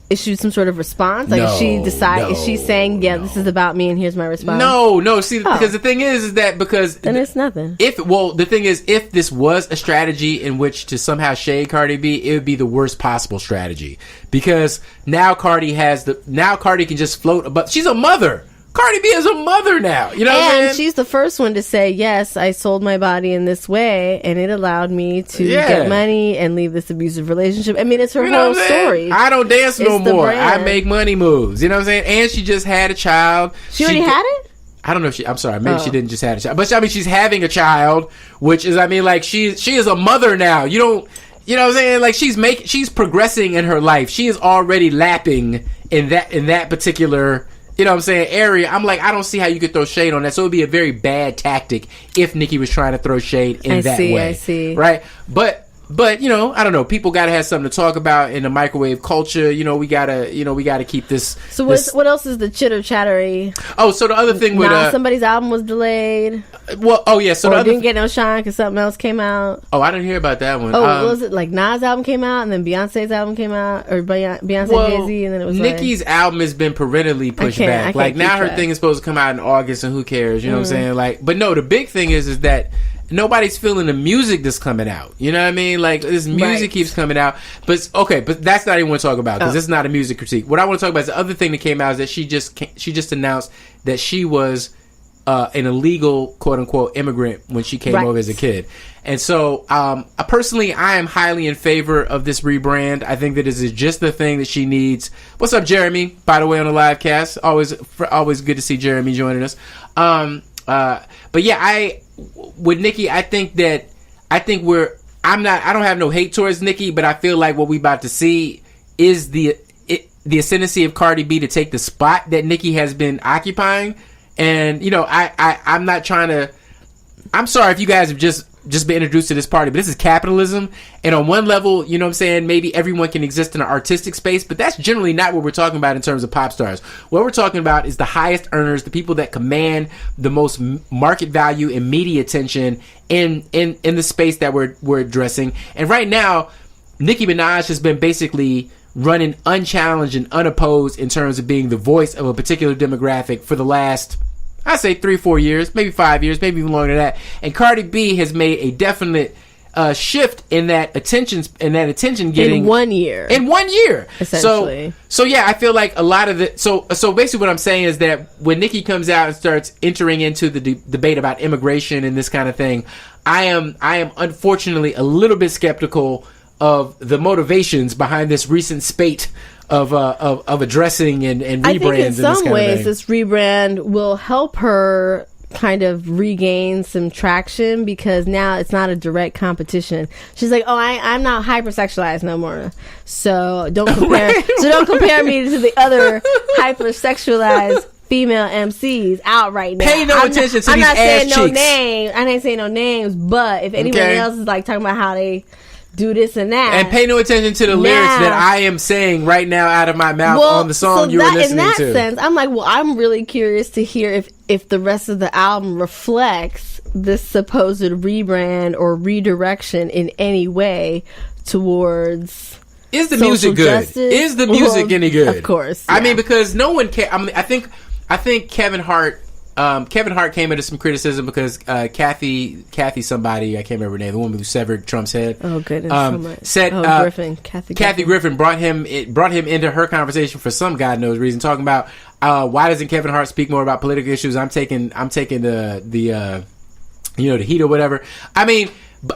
issued some sort of response? Like, is she saying, this is about me and here's my response? No. See, because the thing is that then it's nothing. The thing is, if this was a strategy in which to somehow shade Cardi B, it would be the worst possible strategy, because now Cardi can just float, but she's a mother. Cardi B is a mother now. You know what I'm saying? And she's the first one to say, yes, I sold my body in this way, and it allowed me to get money and leave this abusive relationship. I mean, it's her whole story. I don't dance no more. I make money moves. You know what I'm saying? And she just had a child. She already had it? I don't know if she... I'm sorry. Maybe she didn't just have a child. But, I mean, she's having a child, which is, I mean, like, she is a mother now. You don't... You know what I'm saying? Like, she's progressing in her life. She is already lapping in that particular... You know what I'm saying? Area. I'm like, I don't see how you could throw shade on that. So it would be a very bad tactic if Nicki was trying to throw shade in that way. I see. Right? But you know, I don't know. People got to have something to talk about in the microwave culture. You know, we gotta keep this. So what else is the chitter chattery? Oh, so the other thing with somebody's album was delayed. Well, oh yeah. So or didn't get no shine because something else came out. Oh, I didn't hear about that one. Oh, was it like Nas' album came out and then Beyonce's album came out, or Beyonce Jay-Z, and then it was Nicki's album has been perennially pushed back. Like now her thing is supposed to come out in August, and who cares? You know what I'm saying? Like, but no, the big thing is that nobody's feeling the music that's coming out. You know what I mean? Like, this music keeps coming out. But that's not even what I want to talk about, because this is not a music critique. What I want to talk about is the other thing that came out is that she just announced that she was an illegal, quote-unquote, immigrant when she came over as a kid. And so, personally, I am highly in favor of this rebrand. I think that this is just the thing that she needs. What's up, Jeremy? By the way, on the live cast. Always good to see Jeremy joining us. But yeah, with Nicki, I don't have no hate towards Nicki, but I feel like what we about to see is the ascendancy of Cardi B to take the spot that Nicki has been occupying. And, you know, I'm not trying to... I'm sorry if you guys have just been introduced to this party, but this is capitalism. And on one level, you know what I'm saying, maybe everyone can exist in an artistic space, but that's generally not what we're talking about in terms of pop stars. What we're talking about is the highest earners, the people that command the most market value and media attention in the space that we're addressing. And right now, Nicki Minaj has been basically running unchallenged and unopposed in terms of being the voice of a particular demographic for the last... I say 3-4 years, maybe 5 years, maybe even longer than that. And Cardi B has made a definite shift in that attention getting in 1 year. In 1 year, essentially. So yeah, I feel like a lot of the so basically what I'm saying is that when Nicki comes out and starts entering into the debate about immigration and this kind of thing, I am unfortunately a little bit skeptical of the motivations behind this recent spate of addressing and rebrands. I think in some ways this rebrand will help her kind of regain some traction, because now it's not a direct competition. She's like, I'm not hypersexualized no more, so don't compare don't compare me to the other hypersexualized female MCs out right now. Pay no attention to these ass cheeks. I ain't saying no names, but if anyone else is like talking about how they do this and that, and pay no attention to the lyrics that I am saying right now out of my mouth on the song you were listening to. In that sense, I'm like, well, I'm really curious to hear if the rest of the album reflects this supposed rebrand or redirection in any way towards... Is the music good? Justice? Is the music any good? Of course. Yeah. I mean, because no one can... I think Kevin Hart... Kevin Hart came into some criticism because Kathy somebody, I can't remember her name, the woman who severed Trump's head. Oh goodness, so much. Said Griffin, Kathy Griffin brought him into her conversation for some God knows reason, talking about why doesn't Kevin Hart speak more about political issues? I'm taking the heat or whatever. I mean,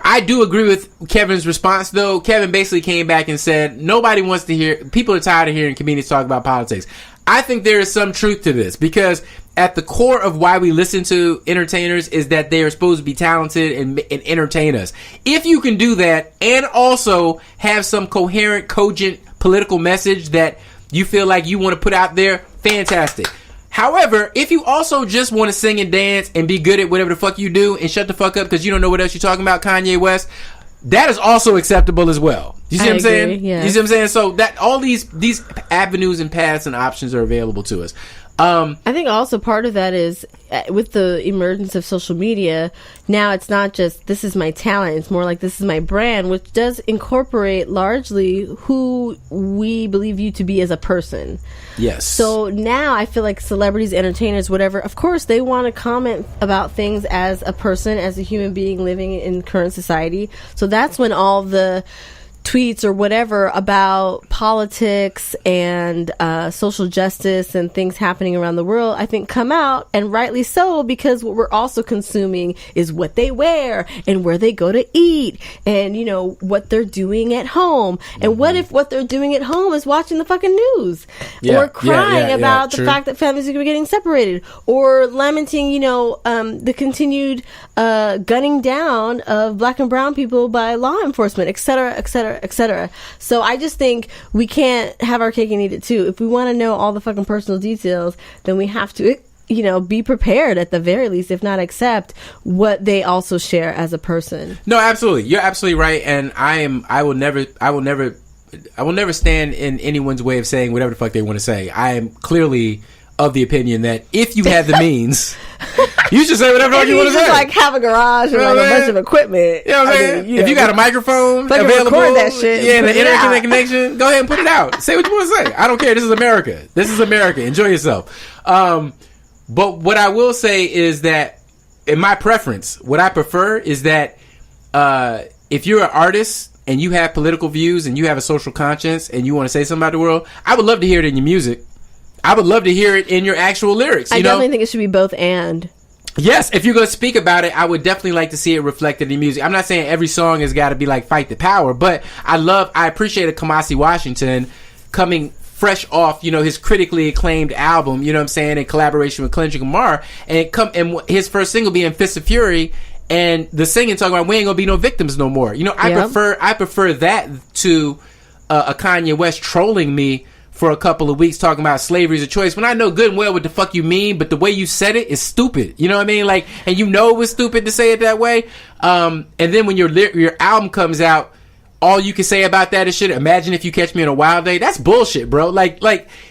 I do agree with Kevin's response though. Kevin basically came back and said nobody wants to hear. People are tired of hearing comedians talk about politics. I think there is some truth to this, because at the core of why we listen to entertainers is that they are supposed to be talented and entertain us. If you can do that and also have some coherent, cogent political message that you feel like you want to put out there, fantastic. However, if you also just want to sing and dance and be good at whatever the fuck you do and shut the fuck up because you don't know what else you're talking about, Kanye West, that is also acceptable as well. You see what I'm saying? Yeah. You see what I'm saying? So that all these avenues and paths and options are available to us. I think also part of that is with the emergence of social media, now it's not just this is my talent, it's more like this is my brand, which does incorporate largely who we believe you to be as a person. Yes. So now I feel like celebrities, entertainers, whatever, of course they want to comment about things as a person, as a human being living in current society. So that's when all the tweets or whatever about politics and social justice and things happening around the world, I think come out, and rightly so, because what we're also consuming is what they wear and where they go to eat and, you know, what they're doing at home. And what if what they're doing at home is watching the fucking news or crying about the fact that families are getting separated, or lamenting, you know, the continued gunning down of black and brown people by law enforcement, et cetera, et cetera, etc. So I just think we can't have our cake and eat it too. If we want to know all the fucking personal details, then we have to, you know, be prepared at the very least, if not accept what they also share as a person. No, absolutely. You're absolutely right. And I will never stand in anyone's way of saying whatever the fuck they want to say. I am clearly of the opinion that if you have the means, you should say whatever you want to say. Like have a garage or like a bunch of equipment. You know what I'm saying? If you got a microphone available, record that shit, and the internet connection, go ahead and put it out. Say what you want to say. I don't care. This is America. This is America. Enjoy yourself. But what I will say is that, in my preference, what I prefer is that if you're an artist and you have political views and you have a social conscience and you want to say something about the world, I would love to hear it in your music. I would love to hear it in your actual lyrics. I definitely think it should be both and. Yes, if you're going to speak about it, I would definitely like to see it reflected in music. I'm not saying every song has got to be like Fight the Power, but I appreciate a Kamasi Washington coming fresh off, you know, his critically acclaimed album, you know what I'm saying, in collaboration with Kendrick Lamar, and his first single being Fist of Fury, and the singing talking about we ain't gonna be no victims no more. You know, I prefer that to a Kanye West trolling me for a couple of weeks talking about slavery is a choice when I know good and well what the fuck you mean, but the way you said it is stupid. You know what I mean? Like, and you know it was stupid to say it that way. And then when your album comes out, all you can say about that is shit. Imagine if you catch me on a wild day. That's bullshit, bro. Like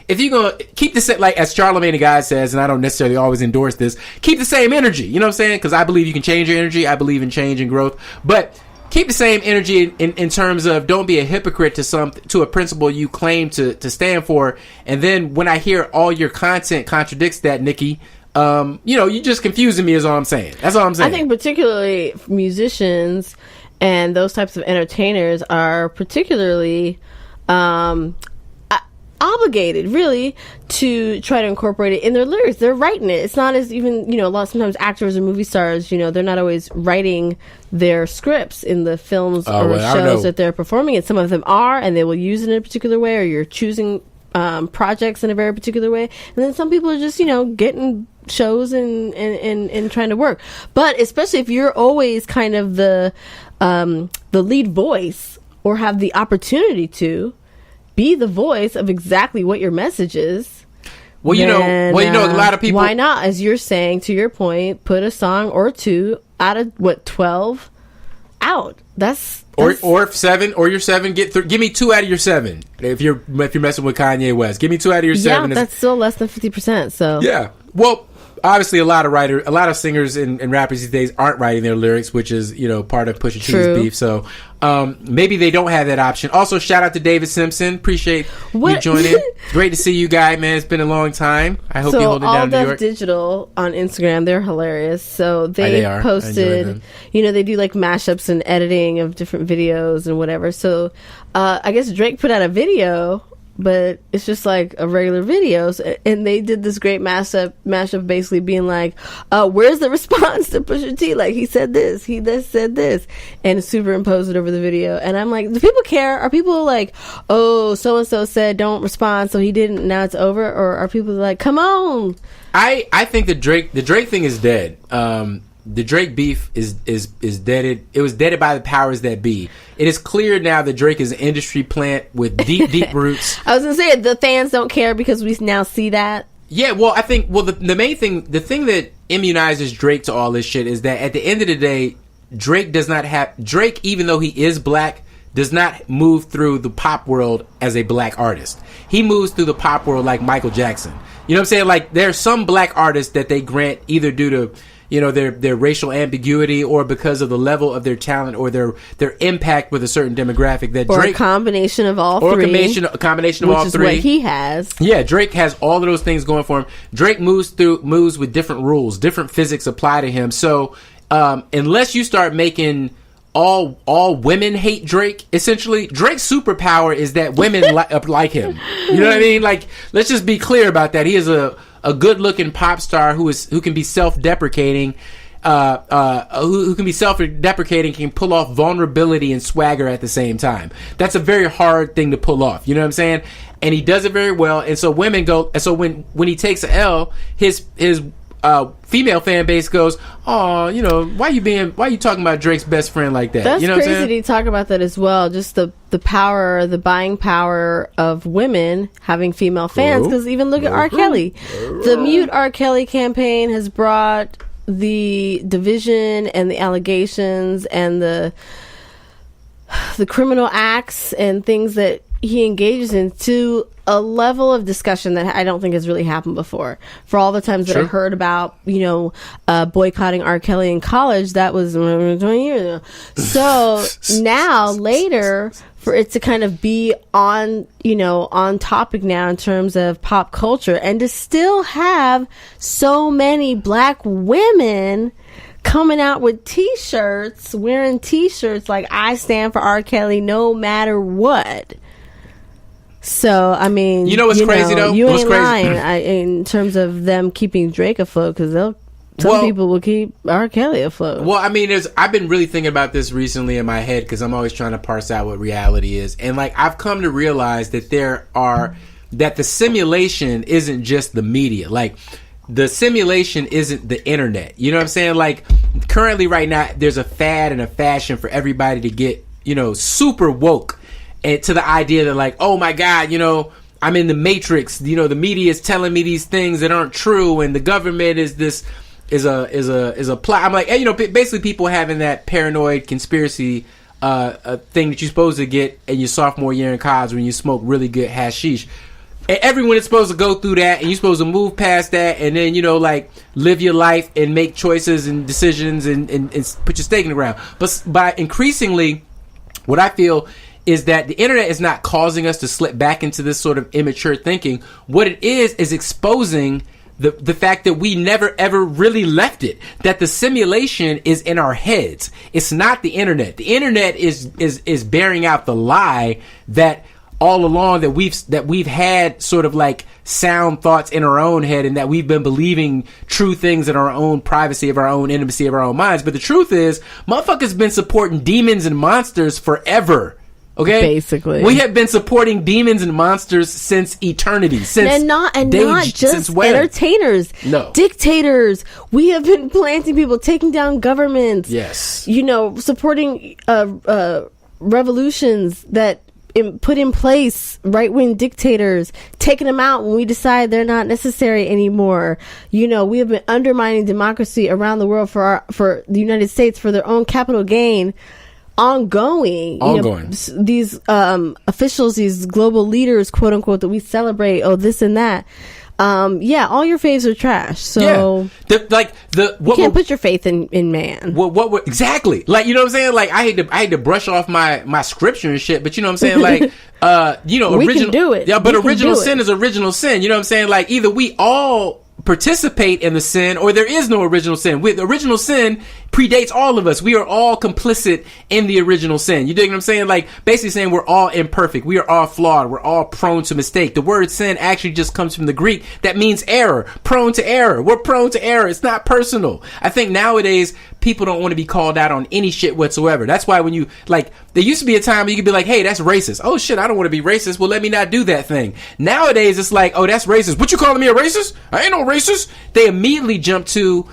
if you're gonna keep the same, like as Charlamagne the God says, and I don't necessarily always endorse this, keep the same energy. You know what I'm saying? Because I believe you can change your energy. I believe in change and growth, but keep the same energy in terms of don't be a hypocrite to a principle you claim to stand for. And then when I hear all your content contradicts that, Nikki, you know, you just confusing me is all I'm saying. That's all I'm saying. I think particularly musicians and those types of entertainers are particularly obligated, really, to try to incorporate it in their lyrics. They're writing it. It's not as even, you know, sometimes actors or movie stars, you know, they're not always writing their scripts in the films or shows that they're performing in. Some of them are, and they will use it in a particular way, or you're choosing projects in a very particular way. And then some people are just, you know, getting shows and trying to work. But especially if you're always kind of the lead voice, or have the opportunity to be the voice of exactly what your message is. Well, you know, a lot of people. Why not, as you're saying, to your point, put a song or two out of 12 out. That's or 7, or your 7. Give me 2 out of your 7. If you're messing with Kanye West, give me 2 out of your 7. Yeah, that's still less than 50%. So yeah, well, obviously a lot of singers and rappers these days aren't writing their lyrics, which is, you know, part of Pusha T's beef. So maybe they don't have that option. Also, shout out to David Simpson. Appreciate you joining. Great to see you, guy, man. It's been a long time. I hope you hold it down in New York. All Def Digital on Instagram, they're hilarious. So they posted, you know, they do like mashups and editing of different videos and whatever. So I guess Drake put out a video, but it's just like a regular video, and they did this great mashup basically being like, where's the response to Pusha T? Like, he said this, he said this, and superimpose it over the video. And I'm like, do people care? Are people like, oh, so and so said don't respond, so he didn't, now it's over? Or are people like, come on? I think the Drake thing is dead. The Drake beef is deaded. It was deaded by the powers that be. It is clear now that Drake is an industry plant with deep roots. I was gonna say the fans don't care because we now see that. Yeah, well, I think the main thing, the thing that immunizes Drake to all this shit is that at the end of the day, Drake, even though he is black, does not move through the pop world as a black artist. He moves through the pop world like Michael Jackson. You know what I'm saying? Like, there are some black artists that they grant either due to, you know, their racial ambiguity, or because of the level of their talent, or their impact with a certain demographic, that Drake, or a combination of all three, a combination of all three, which is what he has. Yeah, Drake has all of those things going for him. Drake moves with different rules, different physics apply to him. So unless you start making all women hate Drake. Essentially, Drake's superpower is that women like him. You know what I mean? Like, let's just be clear about that. He is a good looking pop star who can be self-deprecating. Who can be self-deprecating, can pull off vulnerability and swagger at the same time. That's a very hard thing to pull off. You know what I'm saying? And he does it very well. And so women go. And so when he takes an L, his female fan base goes, "Oh, you know, why you talking about Drake's best friend like that?" That's you know crazy what I'm saying? to talk about that as well. Just the power, the buying power of women having female fans. Because even look at R. Kelly. The Mute R. Kelly campaign has brought the division and the allegations and the criminal acts and things that he engages in to a level of discussion that I don't think has really happened before. For all the times that I heard about, boycotting R. Kelly in college, that was 20 years ago. So now, later, for it to kind of be on topic now in terms of pop culture, and to still have so many black women coming out with t-shirts, wearing t-shirts like "I stand for R. Kelly no matter what." So, I mean, you know what's crazy though? You ain't lying in terms of them keeping Drake afloat, because some people will keep R. Kelly afloat. Well, I mean, I've been really thinking about this recently in my head, because I'm always trying to parse out what reality is. And like, I've come to realize that that the simulation isn't just the media. Like, the simulation isn't the internet. You know what I'm saying? Like, currently right now, there's a fad and a fashion for everybody to get, super woke. And to the idea that, like, oh my God, I'm in the Matrix. The media is telling me these things that aren't true, and the government is a plot. I'm like, basically people having that paranoid conspiracy thing that you're supposed to get in your sophomore year in college when you smoke really good hashish. And everyone is supposed to go through that, and you're supposed to move past that, and then live your life and make choices and decisions and put your stake in the ground. But by increasingly, what I feel is that the internet is not causing us to slip back into this sort of immature thinking. What it is exposing the fact that we never ever really left it. That the simulation is in our heads. It's not the internet. The internet is bearing out the lie that all along that we've had sort of like sound thoughts in our own head, and that we've been believing true things in our own privacy, of our own intimacy, of our own minds. But the truth is, motherfuckers been supporting demons and monsters forever. Okay, basically, we have been supporting demons and monsters since eternity, since not just entertainers, dictators. We have been planting people, taking down governments. Yes, supporting revolutions that put in place right-wing dictators, taking them out when we decide they're not necessary anymore. We have been undermining democracy around the world for the United States for their own capital gain. Ongoing. These officials, these global leaders, quote unquote, that we celebrate, this and that. All your faves are trash. So you can't put your faith in man. What exactly? Like, you know what I'm saying? Like, I hate to brush off my scripture and shit, but you know what I'm saying? Like, we can do it. Yeah, but original sin is original sin. You know what I'm saying? Like, either we all participate in the sin, or there is no original sin. The original sin predates all of us. We are all complicit in the original sin. You dig what I'm saying? Like, basically saying we're all imperfect. We are all flawed. We're all prone to mistake. The word sin actually just comes from the Greek. That means error. Prone to error. We're prone to error. It's not personal. I think nowadays people don't want to be called out on any shit whatsoever. That's why when you, like, there used to be a time where you could be like, hey, that's racist. Oh shit, I don't want to be racist. Well, let me not do that thing. Nowadays it's like, oh, that's racist. What, you calling me a racist? I ain't no racist. They immediately jump to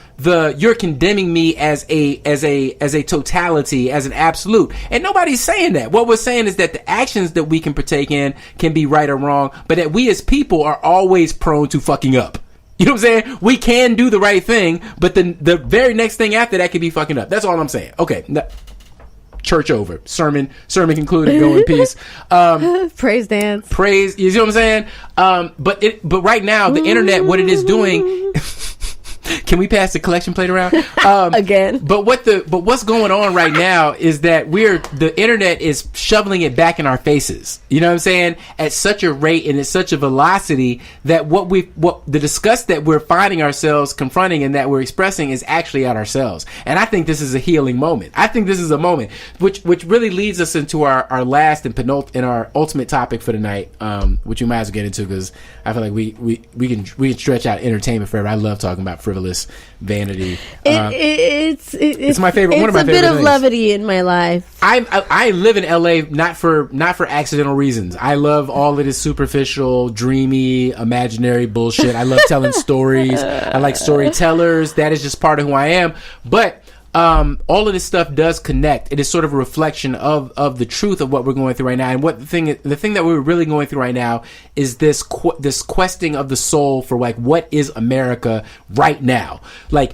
you're condemning me as a totality, as an absolute. And nobody's saying that. What we're saying is that the actions that we can partake in can be right or wrong, but that we as people are always prone to fucking up. You know what I'm saying? We can do the right thing, but the very next thing after that could be fucking up. That's all I'm saying. Okay. Church over. Sermon concluded. Go in peace. Praise dance. Praise. You see what I'm saying? But right now, the internet, what it is doing. Can we pass the collection plate around? Again. But what's going on right now is that the internet is shoveling it back in our faces. You know what I'm saying? At such a rate and at such a velocity that what the disgust that we're finding ourselves confronting and that we're expressing is actually at ourselves. And I think this is a healing moment. I think this is a moment which really leads us into our last and our ultimate topic for tonight, which we might as well get into because I feel like we can stretch out entertainment forever. I love talking about frivolous vanity. It's my favorite. One of my favorite. It's a bit of levity in my life. I live in LA not for accidental reasons. I love all of this superficial, dreamy, imaginary bullshit. I love telling stories. I like storytellers. That is just part of who I am. But all of this stuff does connect. It is sort of a reflection of the truth of what we're going through right now. And the thing that we're really going through right now is this questing of the soul for like, what is America right now? Like,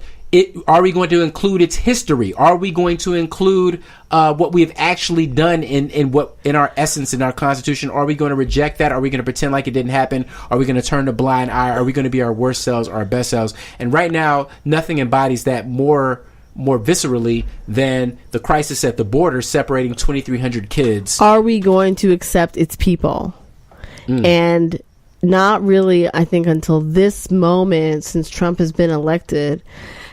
are we going to include its history? Are we going to include what we have actually done in our essence, in our Constitution? Are we going to reject that? Are we going to pretend like it didn't happen? Are we going to turn a blind eye? Are we going to be our worst selves or our best selves? And right now, nothing embodies that more viscerally than the crisis at the border separating 2,300 kids. Are we going to accept its people? And not really, I think, until this moment, since Trump has been elected,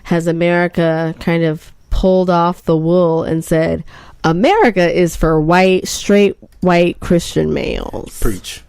has America kind of pulled off the wool and said, America is for straight white Christian males. Preach.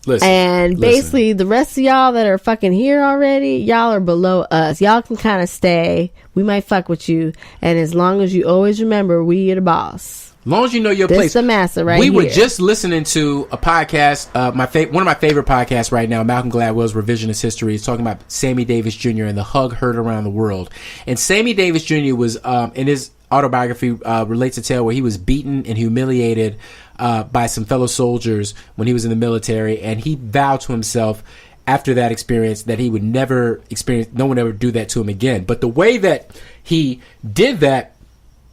Listen, and basically the rest of y'all that are fucking here already, y'all are below us. Y'all can kind of stay. We might fuck with you. And as long as you always remember, we are the boss. As long as you know your place. This the master right here. We were just listening to a podcast, one of my favorite podcasts right now, Malcolm Gladwell's Revisionist History, is talking about Sammy Davis Jr. and the hug heard around the world. And Sammy Davis Jr. was, in his autobiography, relates a tale where he was beaten and humiliated by some fellow soldiers when he was in the military, and he vowed to himself after that experience that he would never experience, no one ever do that to him again. But the way that he did that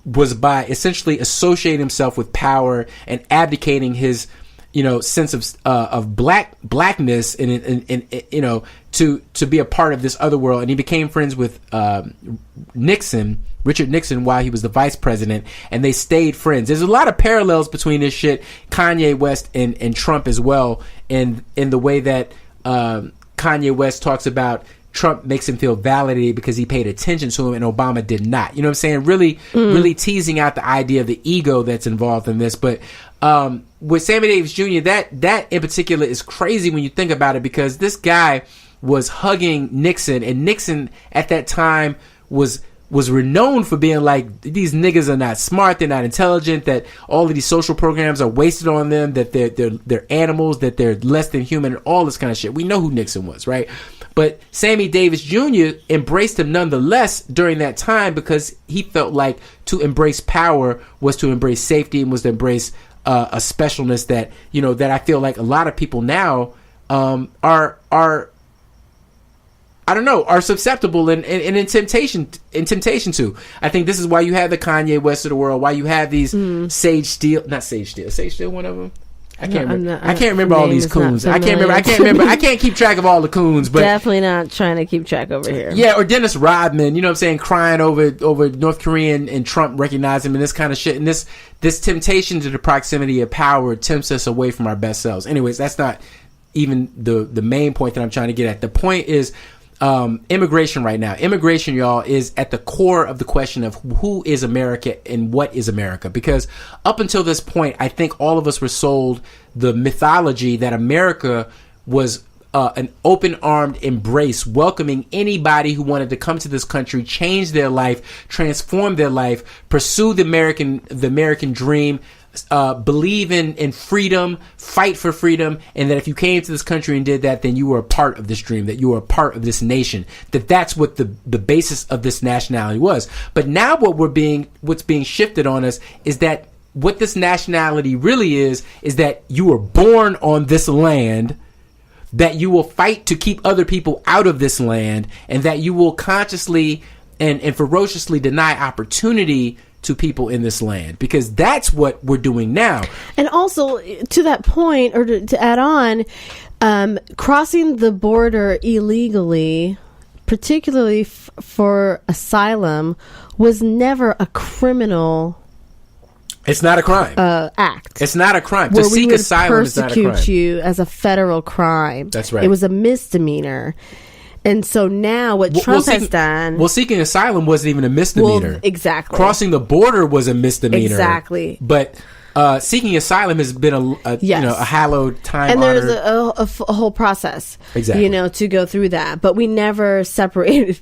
was by essentially associating himself with power and abdicating his, sense of blackness and to be a part of this other world. And he became friends with Richard Nixon, while he was the vice president, and they stayed friends. There's a lot of parallels between this shit, Kanye West and Trump as well, in the way that Kanye West talks about Trump makes him feel validated because he paid attention to him and Obama did not. You know what I'm saying? Really teasing out the idea of the ego that's involved in this. But with Sammy Davis Jr., that in particular is crazy when you think about it, because this guy was hugging Nixon, and Nixon at that time was renowned for being like, these niggas are not smart, they're not intelligent, that all of these social programs are wasted on them, that they're animals, that they're less than human, and all this kind of shit. We know who Nixon was, right? But Sammy Davis Jr. embraced him nonetheless during that time, because he felt like to embrace power was to embrace safety and was to embrace a specialness that, that I feel like a lot of people now are susceptible and in temptation to. I think this is why you have the Kanye West of the world, why you have these Sage Steele one of them. I can't remember all these coons. I can't keep track of all the coons, but definitely not trying to keep track over here. Yeah, or Dennis Rodman, you know what I'm saying, crying over North Korean and Trump recognizing him and this kind of shit. And this temptation to the proximity of power tempts us away from our best selves. Anyways, that's not even the main point that I'm trying to get at. The point is immigration right now. Immigration, y'all, is at the core of the question of who is America and what is America. Because up until this point, I think all of us were sold the mythology that America was an open-armed embrace, welcoming anybody who wanted to come to this country, change their life, transform their life, pursue the American dream, believe in freedom, fight for freedom, and that if you came to this country and did that, then you were a part of this dream, that you were a part of this nation, that's what the basis of this nationality was. But now what's being shifted on us is that what this nationality really is that you were born on this land, that you will fight to keep other people out of this land, and that you will consciously and ferociously deny opportunity to people in this land, because that's what we're doing now. And also, to that point, or to add on, crossing the border illegally particularly for asylum, was never a criminal. It's not a crime. Act. It's not a crime. To seek asylum is not a crime. Persecute you as a federal crime. That's right. It was a misdemeanor. And so now what Trump has done... Well, seeking asylum wasn't even a misdemeanor. Well, exactly. Crossing the border was a misdemeanor. Exactly. But seeking asylum has been a hallowed time. And there's a whole process. Exactly. To go through that. But we never separated...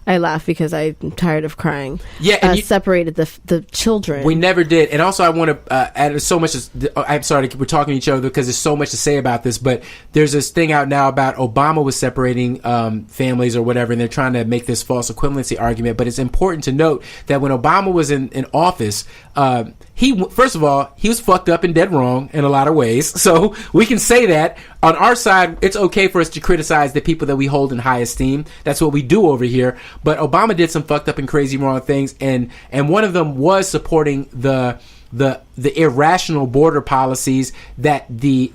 I laugh because I'm tired of crying. Yeah, and separated the children. We never did. And also, I want to add so much. I'm sorry, we're talking to each other because there's so much to say about this. But there's this thing out now about Obama was separating families or whatever, and they're trying to make this false equivalency argument. But it's important to note that when Obama was in office, first of all, he was fucked up and dead wrong in a lot of ways. So we can say that. On our side, it's okay for us to criticize the people that we hold in high esteem. That's what we do over here. But Obama did some fucked up and crazy wrong things, and one of them was supporting the irrational border policies that the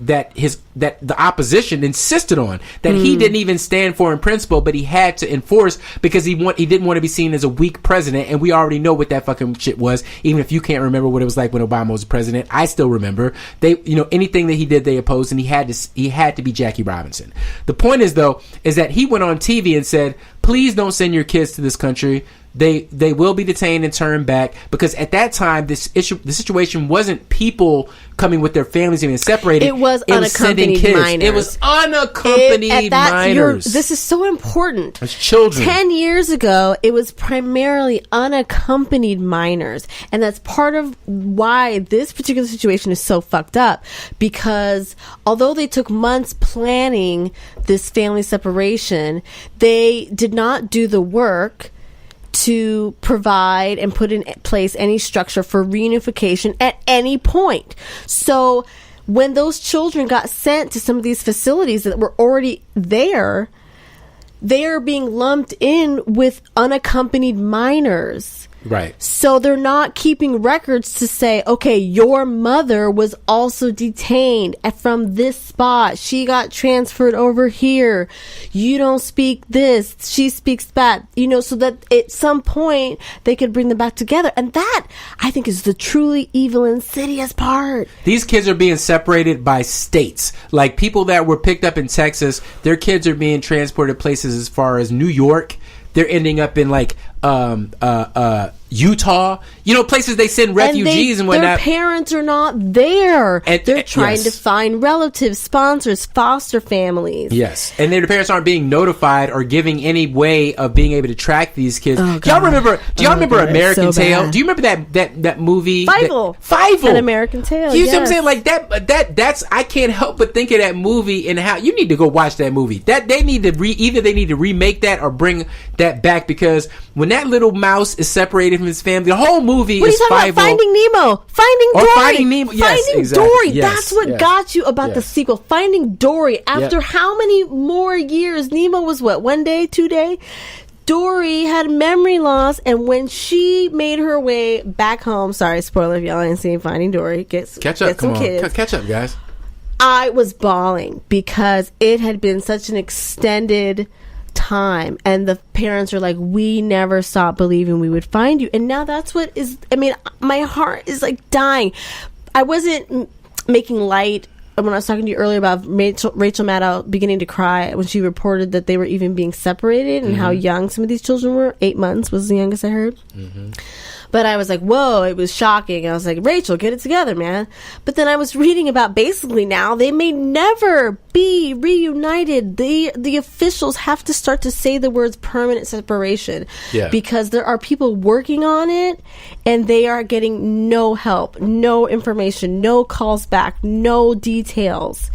opposition insisted on, that he didn't even stand for in principle, but he had to enforce because he didn't want to be seen as a weak president. And we already know what that fucking shit was. Even if you can't remember what it was like when Obama was president, I still remember. They, anything that he did, they opposed, and he had to be Jackie Robinson. The point is that he went on TV and said, please don't send your kids to this country. They will be detained and turned back, because at that time the situation wasn't people coming with their families and being separated. It was unaccompanied minors. It was unaccompanied minors. This is so important. It's children. 10 years ago, it was primarily unaccompanied minors, and that's part of why this particular situation is so fucked up. Because although they took months planning this family separation, they did not do the work to provide and put in place any structure for reunification at any point. So when those children got sent to some of these facilities that were already there, they are being lumped in with unaccompanied minors. Right. So they're not keeping records to say, okay, your mother was also detained from this spot. She got transferred over here. You don't speak this. She speaks that. So that at some point they could bring them back together. And that, I think, is the truly evil, insidious part. These kids are being separated by states. Like people that were picked up in Texas, their kids are being transported places as far as New York. They're ending up in like Utah, places they send refugees and whatnot. Their parents are not there. And they're trying to find relatives, sponsors, foster families. Yes, and their parents aren't being notified or giving any way of being able to track these kids. Oh, do y'all remember American Tail? Do you remember that movie? Fievel. An American Tail. You see what I'm saying? Like that's I can't help but think of that movie and how you need to go watch that movie. That they need to either they need to remake that or bring that back, because when that little mouse is separated from his family, the whole movie is Fievel. Finding Nemo, Finding Dory, Finding Nemo. Yes, Finding exactly. Dory. Yes, That's what got you about the sequel. Finding Dory. After how many more years? Nemo was what, 1 day, 2 day? Dory had memory loss, and when she made her way back home, sorry, spoiler if y'all ain't seen Finding Dory, catch up, come on, kids. Catch up, guys. I was bawling because it had been such an extended time, and the parents are like, we never stopped believing we would find you. And now that's what is, my heart is like dying. I wasn't making light when I was talking to you earlier about Rachel Maddow beginning to cry when she reported that they were even being separated and how young some of these children were. 8 months was the youngest I heard. But I was like, whoa, it was shocking. I was like, Rachel, get it together, man. But then I was reading about basically now they may never be reunited. The officials have to start to say the words permanent separation. Yeah. Because there are people working on it, and they are getting no help, no information, no calls back, no details.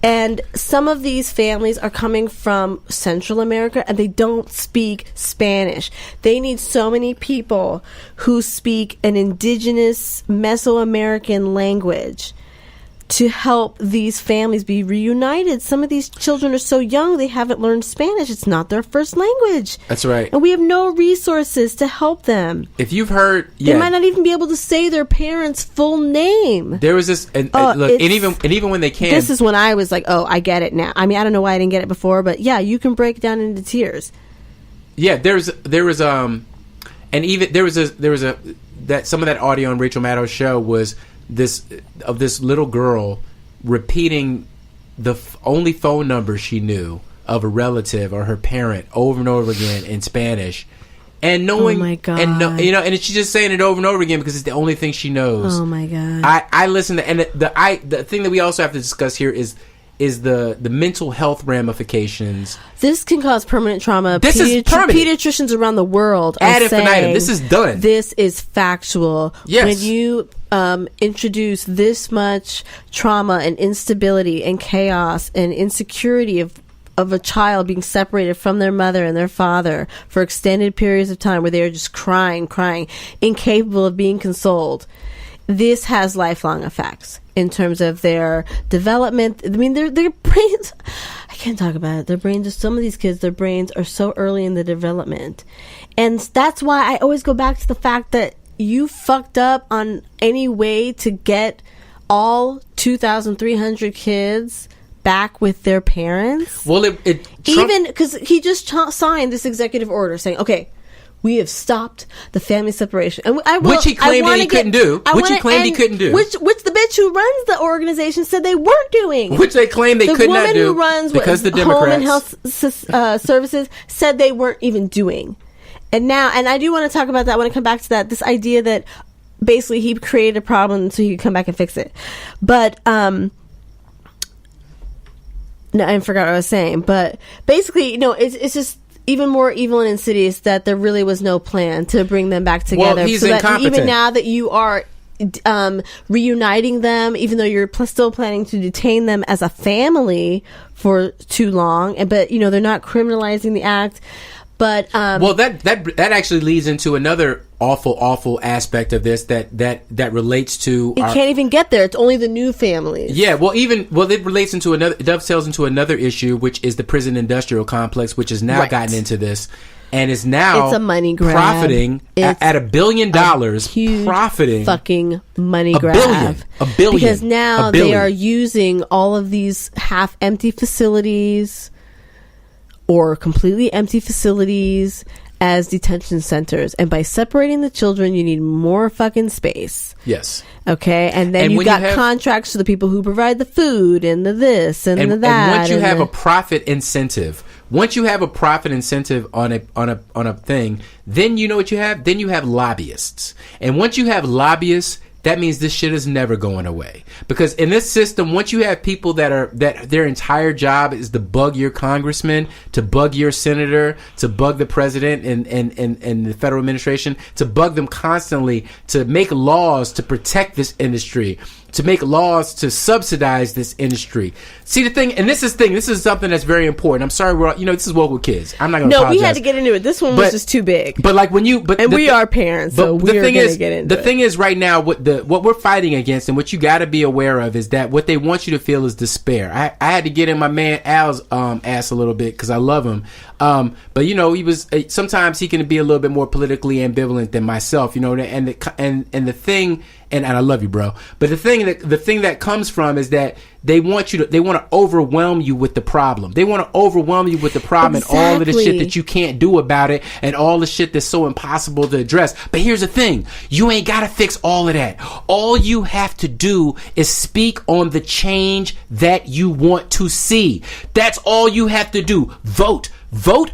And some of these families are coming from Central America, and they don't speak Spanish. They need so many people who speak an indigenous Mesoamerican language to help these families be reunited. Some of these children are so young, they haven't learned Spanish. It's not their first language. That's right. And we have no resources to help them. If you've heard... They might not even be able to say their parents' full name. There was this... look, and even when they can... This is when I was like, oh, I get it now. I mean, I don't know why I didn't get it before, but yeah, you can break down into tears. Yeah, there was some of that audio on Rachel Maddow's show was this little girl repeating the only phone number she knew of a relative or her parent over and over again in Spanish, and knowing, oh my God, and she's just saying it over and over again because it's the only thing she knows. Oh my God! I listen to, and the thing that we also have to discuss here is the mental health ramifications. This can cause permanent trauma. This is permanent. Pediatricians around the world ad infinitum. This is done. This is factual. Yes. When you introduce this much trauma and instability and chaos and insecurity of a child being separated from their mother and their father for extended periods of time where they are just crying, incapable of being consoled, this has lifelong effects in terms of their development. I mean, their brains, I can't talk about it. Their brains, some of these kids, their brains are so early in the development. And that's why I always go back to the fact that you fucked up on any way to get all 2,300 kids back with their parents. Well, even because he just signed this executive order saying, okay, we have stopped the family separation, and which he claimed he couldn't do. Which the bitch who runs the organization said they weren't doing. Which they claim they could not do. The woman who runs because the Democrats, Home and Health Services said they weren't even doing. And now, and I do want to talk about that when I come back to that. This idea that basically he created a problem so he could come back and fix it. But no, I forgot what I was saying. But basically, it's just even more evil and insidious that there really was no plan to bring them back together. Well, he's so incompetent. That even now that you are reuniting them, even though you're still planning to detain them as a family for too long, but they're not criminalizing the act. But well, that actually leads into another awful aspect of this that relates to. It can't even get there. It's only the new families. Yeah, it relates into it dovetails into another issue, which is the prison industrial complex, which has now gotten into this, and is now it's a money grab. Profiting at $1 billion, profiting fucking money grab. $1 billion because now they are using all of these half-empty facilities or completely empty facilities as detention centers. And by separating the children, you need more fucking space. Yes. Okay? And then you got contracts to the people who provide the food and the this and the that. And once you have a profit incentive, on a thing, then you know what you have? Then you have lobbyists. And once you have lobbyists, that means this shit is never going away. Because in this system, once you have people that their entire job is to bug your congressman, to bug your senator, to bug the president and the federal administration, to bug them constantly, to make laws to protect this industry, to make laws to subsidize this industry. See the thing, and this is something that's very important. I'm sorry, this is Woke with Kids. I'm not going to apologize. No, we had to get into it. This one was just too big. But like we are parents, so we're going to get into it. The thing is, right now, what we're fighting against, and what you got to be aware of, is that what they want you to feel is despair. I had to get in my man Al's ass a little bit because I love him. But he was sometimes he can be a little bit more politically ambivalent than myself. And the thing. And I love you, bro. But the thing that comes from is that they want to overwhelm you with the problem. They want to overwhelm you with the problem and all of the shit that you can't do about it and all the shit that's so impossible to address. But here's the thing. You ain't got to fix all of that. All you have to do is speak on the change that you want to see. That's all you have to do. Vote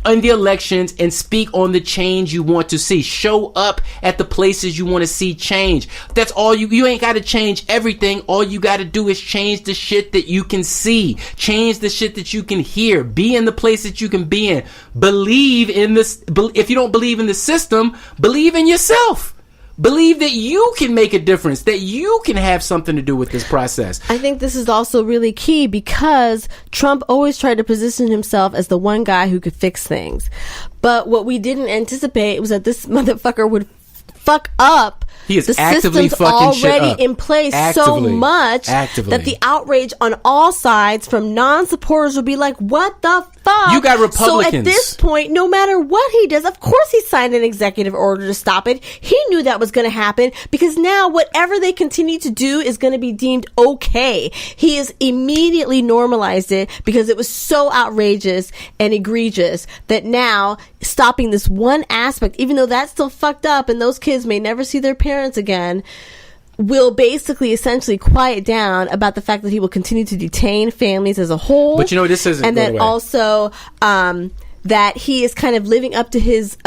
on the elections and speak on the change you want to see. Show up at the places you want to see change. That's all you ain't got to change everything. All you got to do is change the shit that you can see. Change the shit that you can hear. Be in the place that you can be in. Believe in this. If you don't believe in the system, believe in yourself. Believe that you can make a difference, that you can have something to do with this process. I think this is also really key because Trump always tried to position himself as the one guy who could fix things. But what we didn't anticipate was that this motherfucker would fuck up He is the actively system's fucking shit already up. in place so much that the outrage on all sides from non-supporters will be like, what the fuck? You got Republicans. So at this point, no matter what he does, of course he signed an executive order to stop it. He knew that was going to happen because now whatever they continue to do is going to be deemed okay. He has immediately normalized it because it was so outrageous and egregious that now stopping this one aspect, even though that's still fucked up and those kids may never see their parents again, will basically essentially quiet down about the fact that he will continue to detain families as a whole. But this isn't. And then also that he is kind of living up to his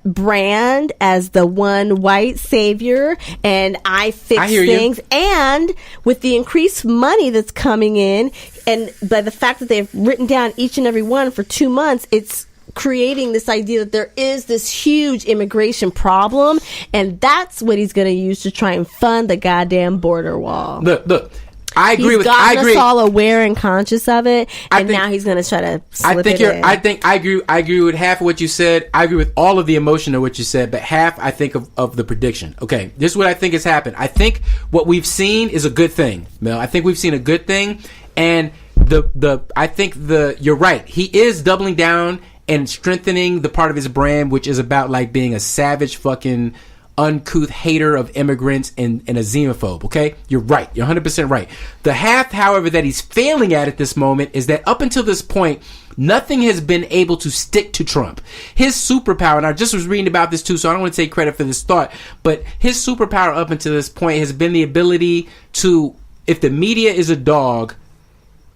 brand as the one white savior and I fix things. And with the increased money that's coming in, and by the fact that they've written down each and every one for 2 months, it's creating this idea that there is this huge immigration problem, and that's what he's going to use to try and fund the goddamn border wall. Look. I agree. He's gotten us all aware and conscious of it, and now he's going to try to slip it in. I agree with half of what you said. I agree with all of the emotion of what you said, but half I think of the prediction. Okay, this is what I think has happened. I think what we've seen is a good thing, Mel. I think we've seen a good thing, and you're right. He is doubling down and strengthening the part of his brand, which is about like being a savage fucking uncouth hater of immigrants and a xenophobe. Okay, you're right. You're 100% right. The half, however, that he's failing at this moment is that up until this point, nothing has been able to stick to Trump. His superpower, and I just was reading about this too, so I don't want to take credit for this thought, but his superpower up until this point has been the ability to, if the media is a dog,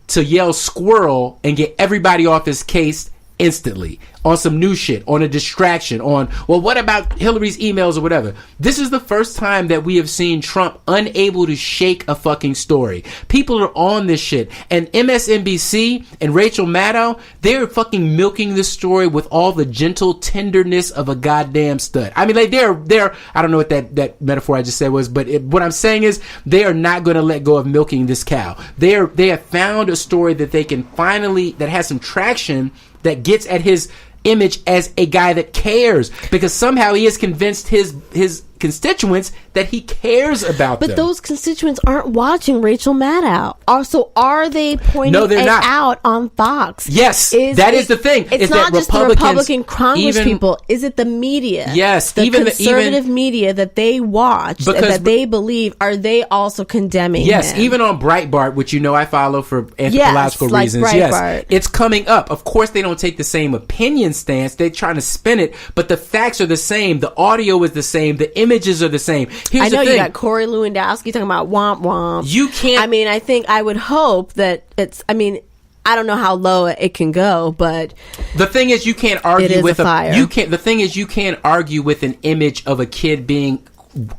to yell squirrel and get everybody off his case instantly on some new shit, on a distraction, on, well, what about Hillary's emails or whatever. This is the first time that we have seen Trump unable to shake a fucking story. People are on this shit, and MSNBC and Rachel Maddow, they're fucking milking this story with all the gentle tenderness of a goddamn stud. I mean, like, they're I don't know what that metaphor I just said was, but what I'm saying is they are not going to let go of milking this cow. They have found a story that they can finally, that has some traction, that gets at his image as a guy that cares, because somehow he has convinced his constituents that he cares about them. But those constituents aren't watching Rachel Maddow. Also, are they pointing it out on Fox? Yes, that is the thing. It's not just the Republican Congress people. Is it the media? Yes, the conservative media that they watch, that they believe, are they also condemning him? Even on Breitbart, which I follow for anthropological reasons. Breitbart. Yes, it's coming up. Of course, they don't take the same opinion stance. They're trying to spin it, but the facts are the same. The audio is the same. The images are the same. Here's the thing. You got Corey Lewandowski talking about womp womp. You can't. I mean, I would hope that it's. I mean, I don't know how low it can go, but the thing is, you can't argue with fire. The thing is, you can't argue with an image of a kid being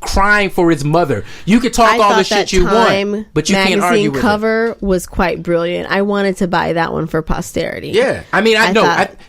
crying for his mother. You could talk all the shit you want, but you can't argue with it. The cover was quite brilliant. I wanted to buy that one for posterity. Yeah, I mean,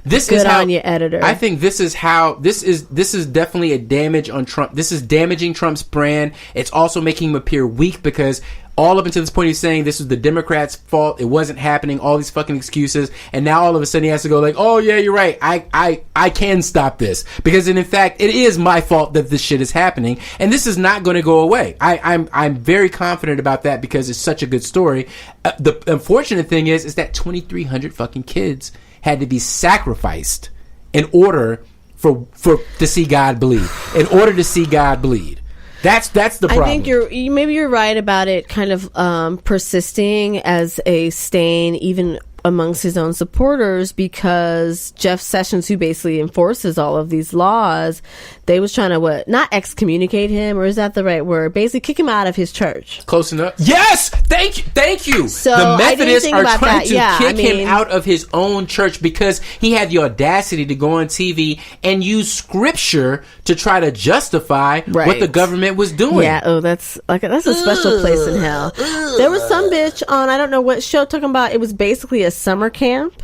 this good is how on you, editor. I think this is how this is definitely a damage on Trump. This is damaging Trump's brand. It's also making him appear weak, because all up until this point, he's saying this was the Democrats' fault. It wasn't happening. All these fucking excuses. And now all of a sudden he has to go like, oh yeah, you're right. I can stop this. Because in fact, it is my fault that this shit is happening. And this is not going to go away. I'm very confident about that, because it's such a good story. The unfortunate thing is that 2,300 fucking kids had to be sacrificed in order to see God bleed. In order to see God bleed. That's the problem. I think you're right about it kind of persisting as a stain even amongst his own supporters, because Jeff Sessions, who basically enforces all of these laws, they was trying to not excommunicate him, or is that the right word? Basically kick him out of his church. Close enough. Yes, thank you. So the Methodists are trying to kick him out of his own church because he had the audacity to go on TV and use scripture to try to justify what the government was doing. Yeah, that's a special place in hell. There was some bitch on, I don't know what show, talking about it was basically a summer camp.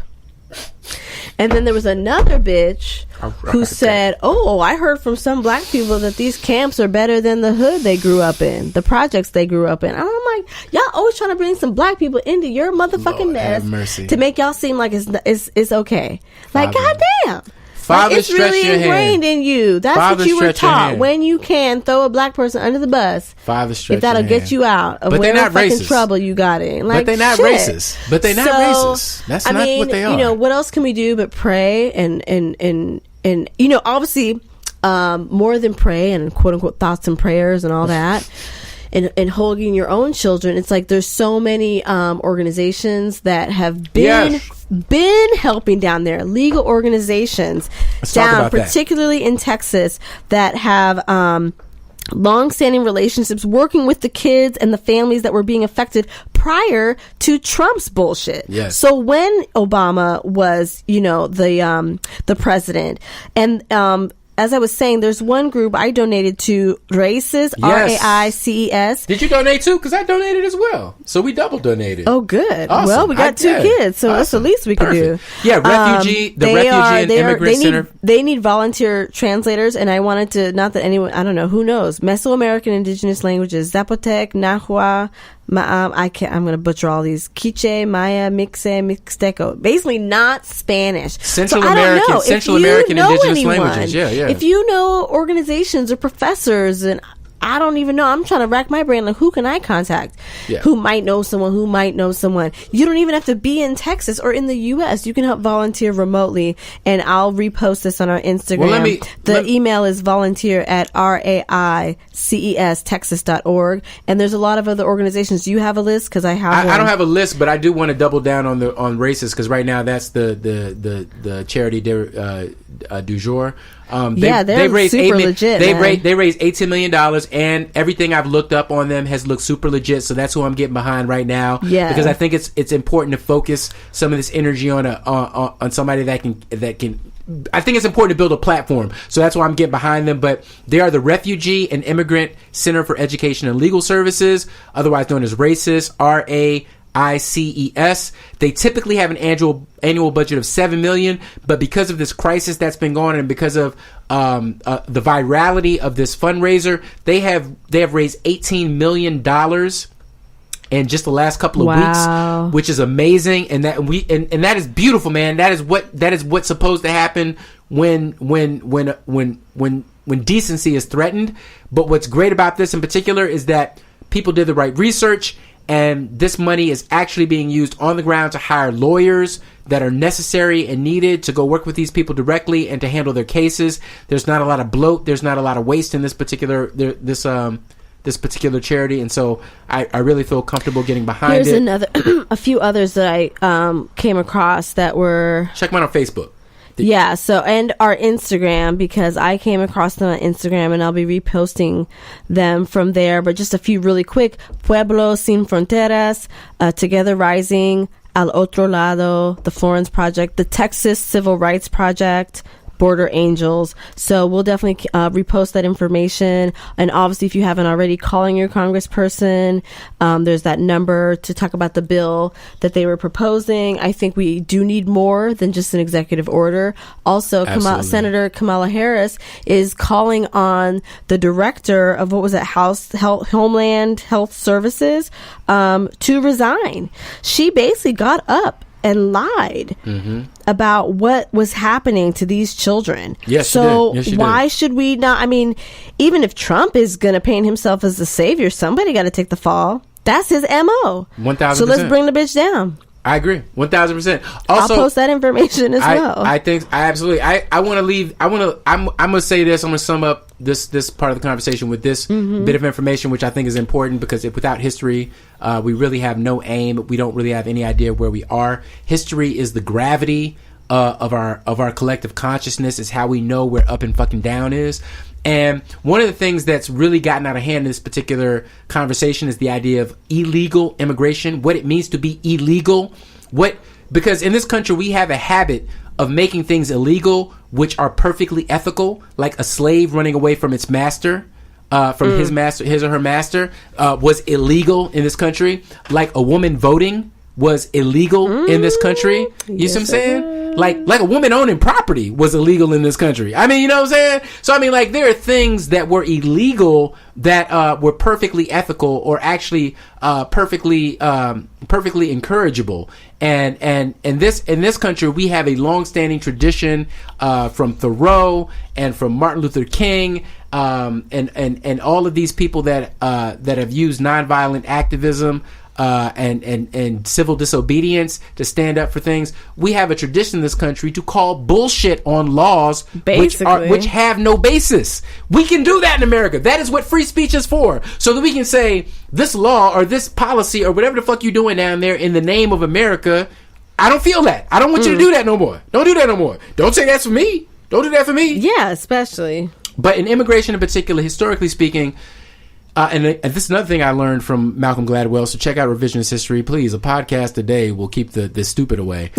And then there was another bitch who said, oh, I heard from some black people that these camps are better than the hood they grew up in, the projects they grew up in. And I'm like, y'all always trying to bring some black people into your motherfucking mess to make y'all seem like it's okay. Like, goddamn. Father, it's stretch really your ingrained hand. in you. That's Father, what you were stretch your taught. hand. When you can, throw a black person under the bus. Father, stretch if that'll your get hand. you out of But they're whatever not fucking racist. trouble you got in. Like, But they're not shit. racist. But they're not racist. That's not what they are. You know, what else can we do but pray and you know, obviously, more than pray and quote unquote thoughts and prayers and all that. And holding your own children, it's like there's so many organizations that have been helping down there, legal organizations down, particularly in Texas, that have long-standing relationships working with the kids and the families that were being affected prior to Trump's bullshit. Yes. So when Obama was, you know, the president, and as I was saying, there's one group I donated to, RAICES, RAICES. Did you donate too? Because I donated as well. So we double donated. Oh, good. Awesome. Well, we got two kids, so that's the least we could do. Yeah, Refugee and Immigrant Center. They need volunteer translators, and I wanted to, not that anyone, I don't know, who knows, Mesoamerican indigenous languages, Zapotec, Nahua, I'm going to butcher all these. Quiche, Maya, Mixteco. Basically not Spanish. Central American indigenous languages. Yeah. If you know organizations or professors, and I don't even know, I'm trying to rack my brain, like, who can I contact? Yeah. Who might know someone? You don't even have to be in Texas or in the U.S. You can help volunteer remotely, and I'll repost this on our Instagram. The email is volunteer@raicestexas.org, and there's a lot of other organizations. Do you have a list? Because I have one. I don't have a list, but I do want to double down on races, because right now that's the charity du jour. They're raised super legit. They raised $18 million, and everything I've looked up on them has looked super legit. So that's who I'm getting behind right now. Yeah, because I think it's important to focus some of this energy on somebody that can. I think it's important to build a platform. So that's why I'm getting behind them. But they are the Refugee and Immigrant Center for Education and Legal Services, otherwise known as RAICES, RAICES. They typically have an annual budget of $7 million, but because of this crisis that's been going on, and because of the virality of this fundraiser, they have raised $18 million in just the last couple of weeks, which is amazing, and that is beautiful, man. That is what's supposed to happen when decency is threatened. But what's great about this in particular is that people did the right research, and this money is actually being used on the ground to hire lawyers that are necessary and needed to go work with these people directly and to handle their cases. There's not a lot of bloat. There's not a lot of waste in this particular charity, and so I really feel comfortable getting behind it. Here's a few others that I came across that were... Check them out on Facebook. So, and our Instagram, because I came across them on Instagram, and I'll be reposting them from there. But just a few really quick. Pueblo Sin Fronteras, Together Rising, Al Otro Lado, the Florence Project, the Texas Civil Rights Project, Border Angels. So we'll definitely repost that information. And obviously, if you haven't already, calling your congressperson. There's that number to talk about the bill that they were proposing. I think we do need more than just an executive order. Also, Senator Kamala Harris is calling on the director of Homeland Health Services to resign. She basically got up and lied about what was happening to these children. Yes, so she did. Why should we not? I mean, even if Trump is going to paint himself as the savior, somebody got to take the fall. That's his MO. 1,000%. So let's bring the bitch down. I agree, 1,000%. Also, I'll post that information as well. I think I absolutely. I want to leave. I'm gonna say this. I'm gonna sum up this part of the conversation with this bit of information, which I think is important, because without history, we really have no aim. We don't really have any idea where we are. History is the gravity of our collective consciousness. Is how we know where up and fucking down is. And one of the things that's really gotten out of hand in this particular conversation is the idea of illegal immigration, what it means to be illegal. Because in this country, we have a habit of making things illegal, which are perfectly ethical, like a slave running away from its master, his or her master, was illegal in this country. Like a woman voting was illegal in this country. You see what I'm saying? Like a woman owning property was illegal in this country. I mean, you know what I'm saying? So I mean, like, there are things that were illegal that were perfectly ethical, or actually perfectly encourageable. And in this country, we have a long-standing tradition from Thoreau and from Martin Luther King, and all of these people that have used nonviolent activism and civil disobedience to stand up for things. We have a tradition in this country to call bullshit on laws which have no basis. We can do that in America. That is what free speech is for. So that we can say this law or this policy or whatever the fuck you're doing down there in the name of America, I don't feel that. I don't want you to do that no more. Don't do that no more. Don't say that's for me. Don't do that for me. Yeah, especially. But in immigration in particular, historically speaking, and this is another thing I learned from Malcolm Gladwell, so check out Revisionist History, please. A podcast a day will keep the stupid away.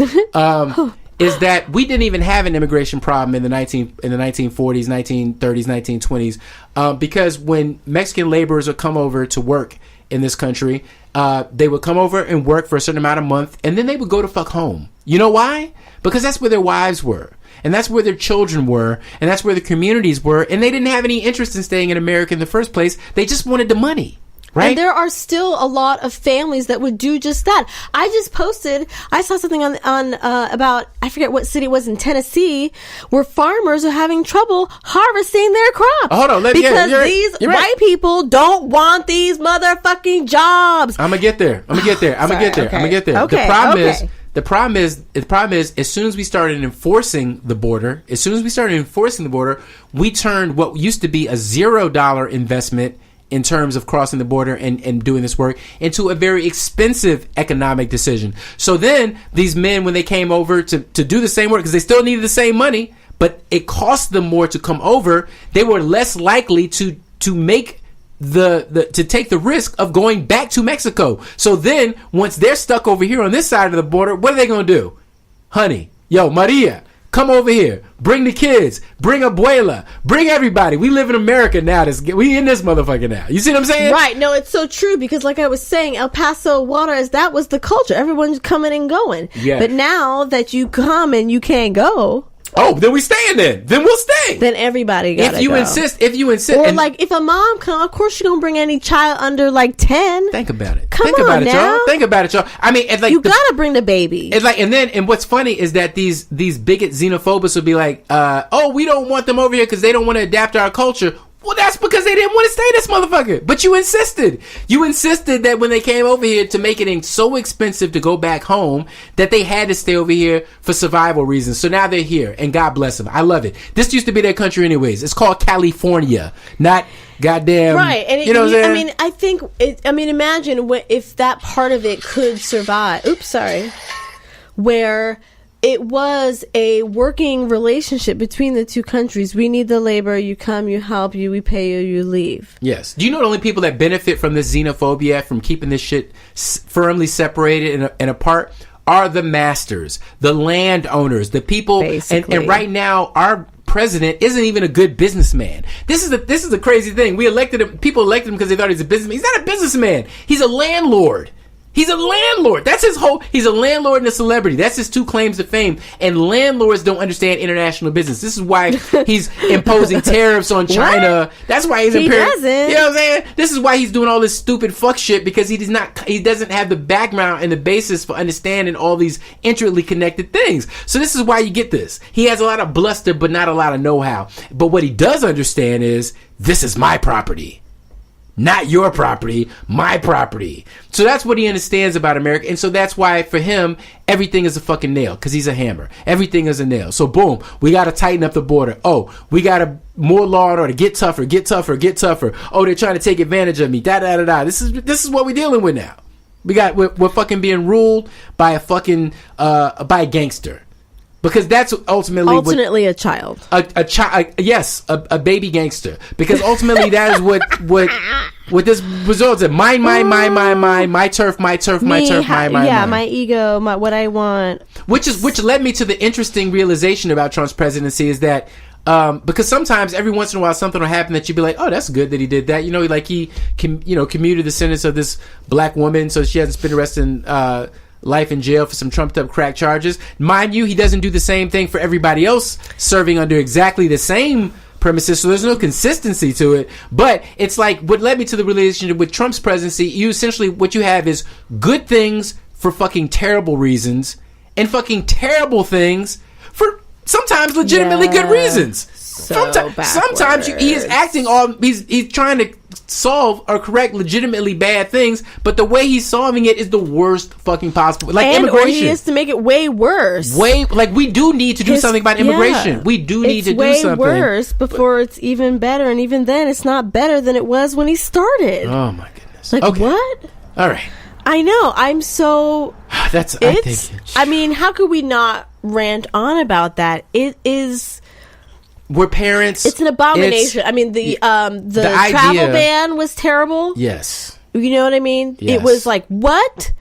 Is that we didn't even have an immigration problem in the 1940s, 1930s, 1920s, because when Mexican laborers would come over to work in this country, they would come over and work for a certain amount of month, and then they would go to fuck home. You know why? Because that's where their wives were. And that's where their children were, and that's where the communities were, and they didn't have any interest in staying in America in the first place. They just wanted the money, right? And there are still a lot of families that would do just that. I saw something on about, I forget what city it was in Tennessee, where farmers are having trouble harvesting their crops. Hold on, because these white people don't want these motherfucking jobs. I'm gonna get there. I'm gonna get there. Okay. The problem is, as soon as we started enforcing the border, we turned what used to be a $0 investment in terms of crossing the border and doing this work into a very expensive economic decision. So then these men, when they came over to do the same work, because they still needed the same money, but it cost them more to come over, they were less likely to make to take the risk of going back to Mexico. So then once they're stuck over here on this side of the border, what are they going to do? Honey, yo, Maria, come over here. Bring the kids. Bring Abuela. Bring everybody. We live in America now. We in this motherfucker now. You see what I'm saying? Right. No, it's so true, because like I was saying, El Paso, Juarez, that was the culture. Everyone's coming and going. Yeah. But now that you come and you can't go, then we staying then we'll stay. Then everybody gotta go. If you insist. Or like, if a mom come, of course you don't bring any child under like 10. Think about it. Think about it, y'all. I mean, it's like, you gotta bring the baby. It's like, and what's funny is that these bigot xenophobists will be like, we don't want them over here because they don't want to adapt to our culture. Well, that's because they didn't want to stay this motherfucker. But you insisted. You insisted that when they came over here to make it so expensive to go back home that they had to stay over here for survival reasons. So now they're here, and God bless them. I love it. This used to be their country anyways. It's called California, not goddamn. Right. And you know what I'm saying? I mean, imagine if that part of it could survive. Oops, sorry. Where it was a working relationship between the two countries. We need the labor. You come, you help, we pay you, you leave. Yes. Do you know the only people that benefit from this xenophobia, from keeping this shit firmly separated and apart, are the masters, the landowners, the people. Basically. And right now, our president isn't even a good businessman. This is the crazy thing. We elected him. People elected him because they thought he's a businessman. He's not a businessman. He's a landlord. He's a landlord. That's his whole. He's a landlord and a celebrity. That's his two claims to fame. And landlords don't understand international business. This is why he's imposing tariffs on China. What? That's why he doesn't. You know what I'm saying? This is why he's doing all this stupid fuck shit, because he doesn't have the background and the basis for understanding all these intricately connected things. So this is why you get this. He has a lot of bluster, but not a lot of know-how. But what he does understand is, this is my property. Not your property, my property. So that's what he understands about America. And so that's why for him, everything is a fucking nail, because he's a hammer. Everything is a nail. So boom, we got to tighten up the border. Oh, we got to more law and order. Get tougher, get tougher, get tougher. Oh, they're trying to take advantage of me. This is what we're dealing with now. We're fucking being ruled by a fucking, by a gangster. Because that's ultimately a child. A child, yes, a baby gangster. Because ultimately that is what this results in. My turf, my turf, my turf, my. Yeah, my ego, what I want. Which led me to the interesting realization about Trump's presidency is that because sometimes every once in a while something will happen that you'd be like, oh, that's good that he did that. You know, like he commuted the sentence of this black woman so she hasn't spent the rest in life in jail for some trumped up crack charges. Mind you, he doesn't do the same thing for everybody else serving under exactly the same premises, so there's no consistency to it. But it's like what led me to the relationship with Trump's presidency. You essentially, what you have is good things for fucking terrible reasons and fucking terrible things for sometimes legitimately good reasons. Sometimes he is acting all, he's trying to solve or correct legitimately bad things, but the way he's solving it is the worst fucking possible. Like immigration, or he is to make it way worse. Like we do need to do something about immigration. We do need to do something. It's way worse before it's even better, and even then, it's not better than it was when he started. Oh my goodness! Like what? All right. I know. I'm so. I mean, how could we not rant on about that? It is. We're parents. It's an abomination. I mean, the travel ban was terrible. Yes. You know what I mean? Yes. It was like, what?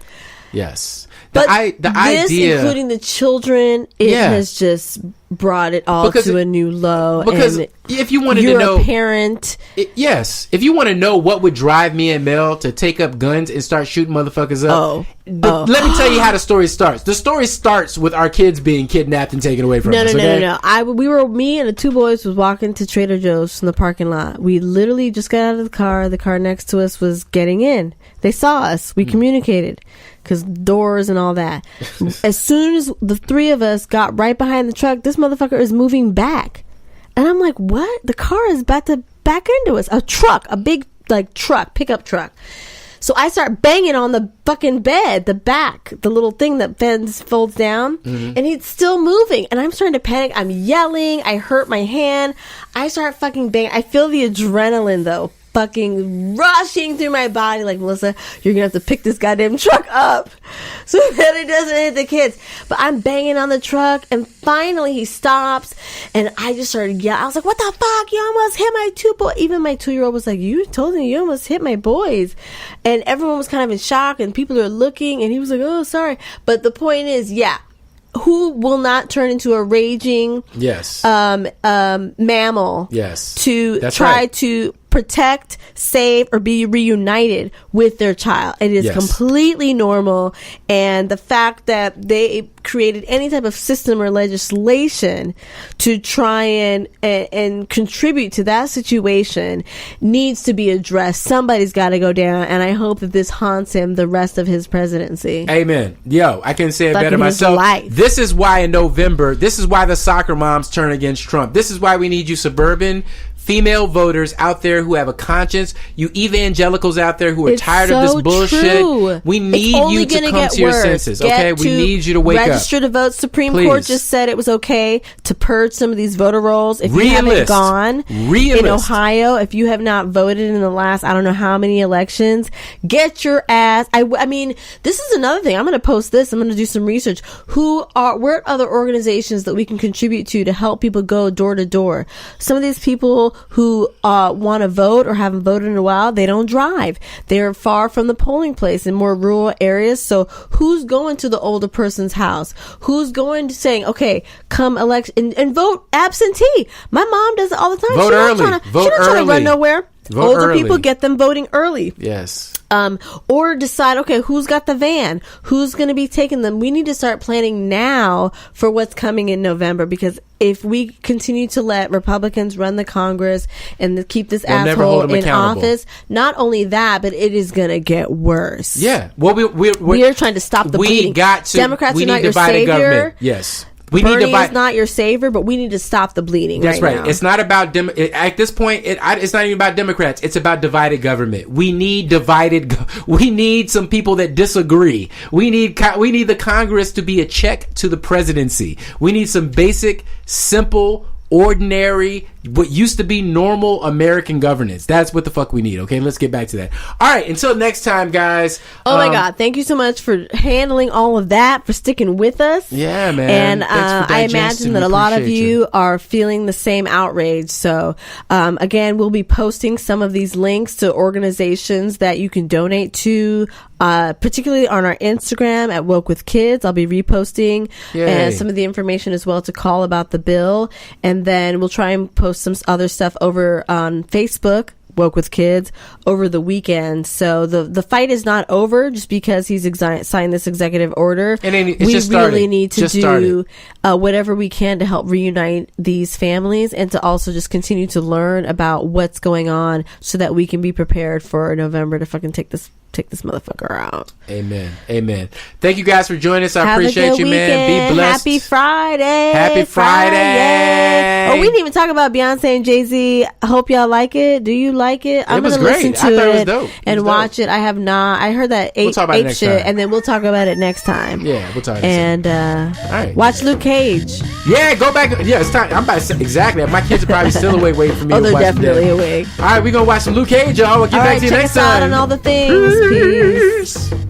Yes. But this, including the children, has just brought it all to a new low. Because if you wanted to know, you're a parent. If you want to know what would drive me and Mel to take up guns and start shooting motherfuckers up, let me tell you how the story starts. The story starts with our kids being kidnapped and taken away from us. No. Me and the two boys was walking to Trader Joe's from the parking lot. We literally just got out of the car. The car next to us was getting in. They saw us. We communicated. Because doors and all that. As soon as the three of us got right behind the truck, this motherfucker is moving back. And I'm like, what? The car is about to back into us. A big truck, pickup truck. So I start banging on the fucking bed, the back, the little thing that folds down. Mm-hmm. And he's still moving. And I'm starting to panic. I'm yelling. I hurt my hand. I start fucking banging. I feel the adrenaline, though, fucking rushing through my body. Like, Melissa, you're gonna have to pick this goddamn truck up so that it doesn't hit the kids. But I'm banging on the truck, and finally he stops, and I just started yelling. I was like, what the fuck, you almost hit my two boys. Even my 2-year-old was like, you told me you almost hit my boys. And everyone was kind of in shock, and people are looking, and he was like, oh, sorry. But the point is, who will not turn into a raging mammal to try to protect, save, or be reunited with their child? It is completely normal. And the fact that they created any type of system or legislation to try and contribute to that situation needs to be addressed. Somebody's got to go down, and I hope that this haunts him the rest of his presidency. Amen. Yo, I can say it better myself. This is why in November, this is why the soccer moms turn against Trump. This is why we need you suburban female voters out there who have a conscience, you evangelicals out there who are tired of this bullshit. True. We need you to come to your senses, okay? We need you to wake up. Register to vote. Supreme Court just said it was okay to purge some of these voter rolls. If you haven't gone in Ohio, if you have not voted in the last, I don't know how many elections, get your ass. I mean, this is another thing. I'm going to post this. I'm going to do some research. Where are other organizations that we can contribute to help people go door to door? Some of these people who want to vote or haven't voted in a while, they don't drive. They're far from the polling place in more rural areas. So who's going to the older person's house? Who's going to saying, okay, come elect and vote absentee? My mom does it all the time. Vote early. She don't try to run nowhere. Older people, get them voting early. Yes. Or decide, okay, who's got the van? Who's going to be taking them? We need to start planning now for what's coming in November, because if we continue to let Republicans run the Congress and keep this asshole in office, not only that, but it is going to get worse. Yeah. Well, we are trying to stop the bleeding. Democrats are not your savior. Government. Yes. Bernie is not your savior, but we need to stop the bleeding. That's right. Now. It's not about at this point. It's not even about Democrats. It's about divided government. We need we need some people that disagree. We need the Congress to be a check to the presidency. We need some basic, simple, ordinary, what used to be normal American governance. That's what the fuck we need. Okay, let's get back to that. All right, until next time, guys. Oh my God, thank you so much for handling all of that, for sticking with us. Yeah, man. And I imagine that a lot of you are feeling the same outrage. So again, we'll be posting some of these links to organizations that you can donate to, particularly on our Instagram at Woke with Kids. I'll be reposting some of the information as well to call about the bill, and then we'll try and post some other stuff over on Facebook, Woke with Kids over the weekend. So the fight is not over just because he's signed this executive order. And it's we just really started. need to do whatever we can to help reunite these families, and to also just continue to learn about what's going on so that we can be prepared for November to fucking take this motherfucker out. Amen. Thank you guys for joining us. I Have appreciate a good you, weekend. man. Be blessed. Happy Friday. Happy Friday. Oh, we didn't even talk about Beyonce and Jay-Z. I hope y'all like it. Do you like it? I'm was gonna listen great. to I thought it was it dope. and watch it. I have not. I heard that ape talk about it next shit, time. and then we'll talk about it next time. Yeah, we'll talk. And all right. watch Luke Cage. Yeah, go back. Yeah, it's time. I'm about to say exactly. My kids are probably still awake waiting for me. Oh, to they're watch definitely that. awake. All right, we're gonna watch some Luke Cage, y'all. We'll get All back right, to you check next us out time. on all the things. Peace. Peace.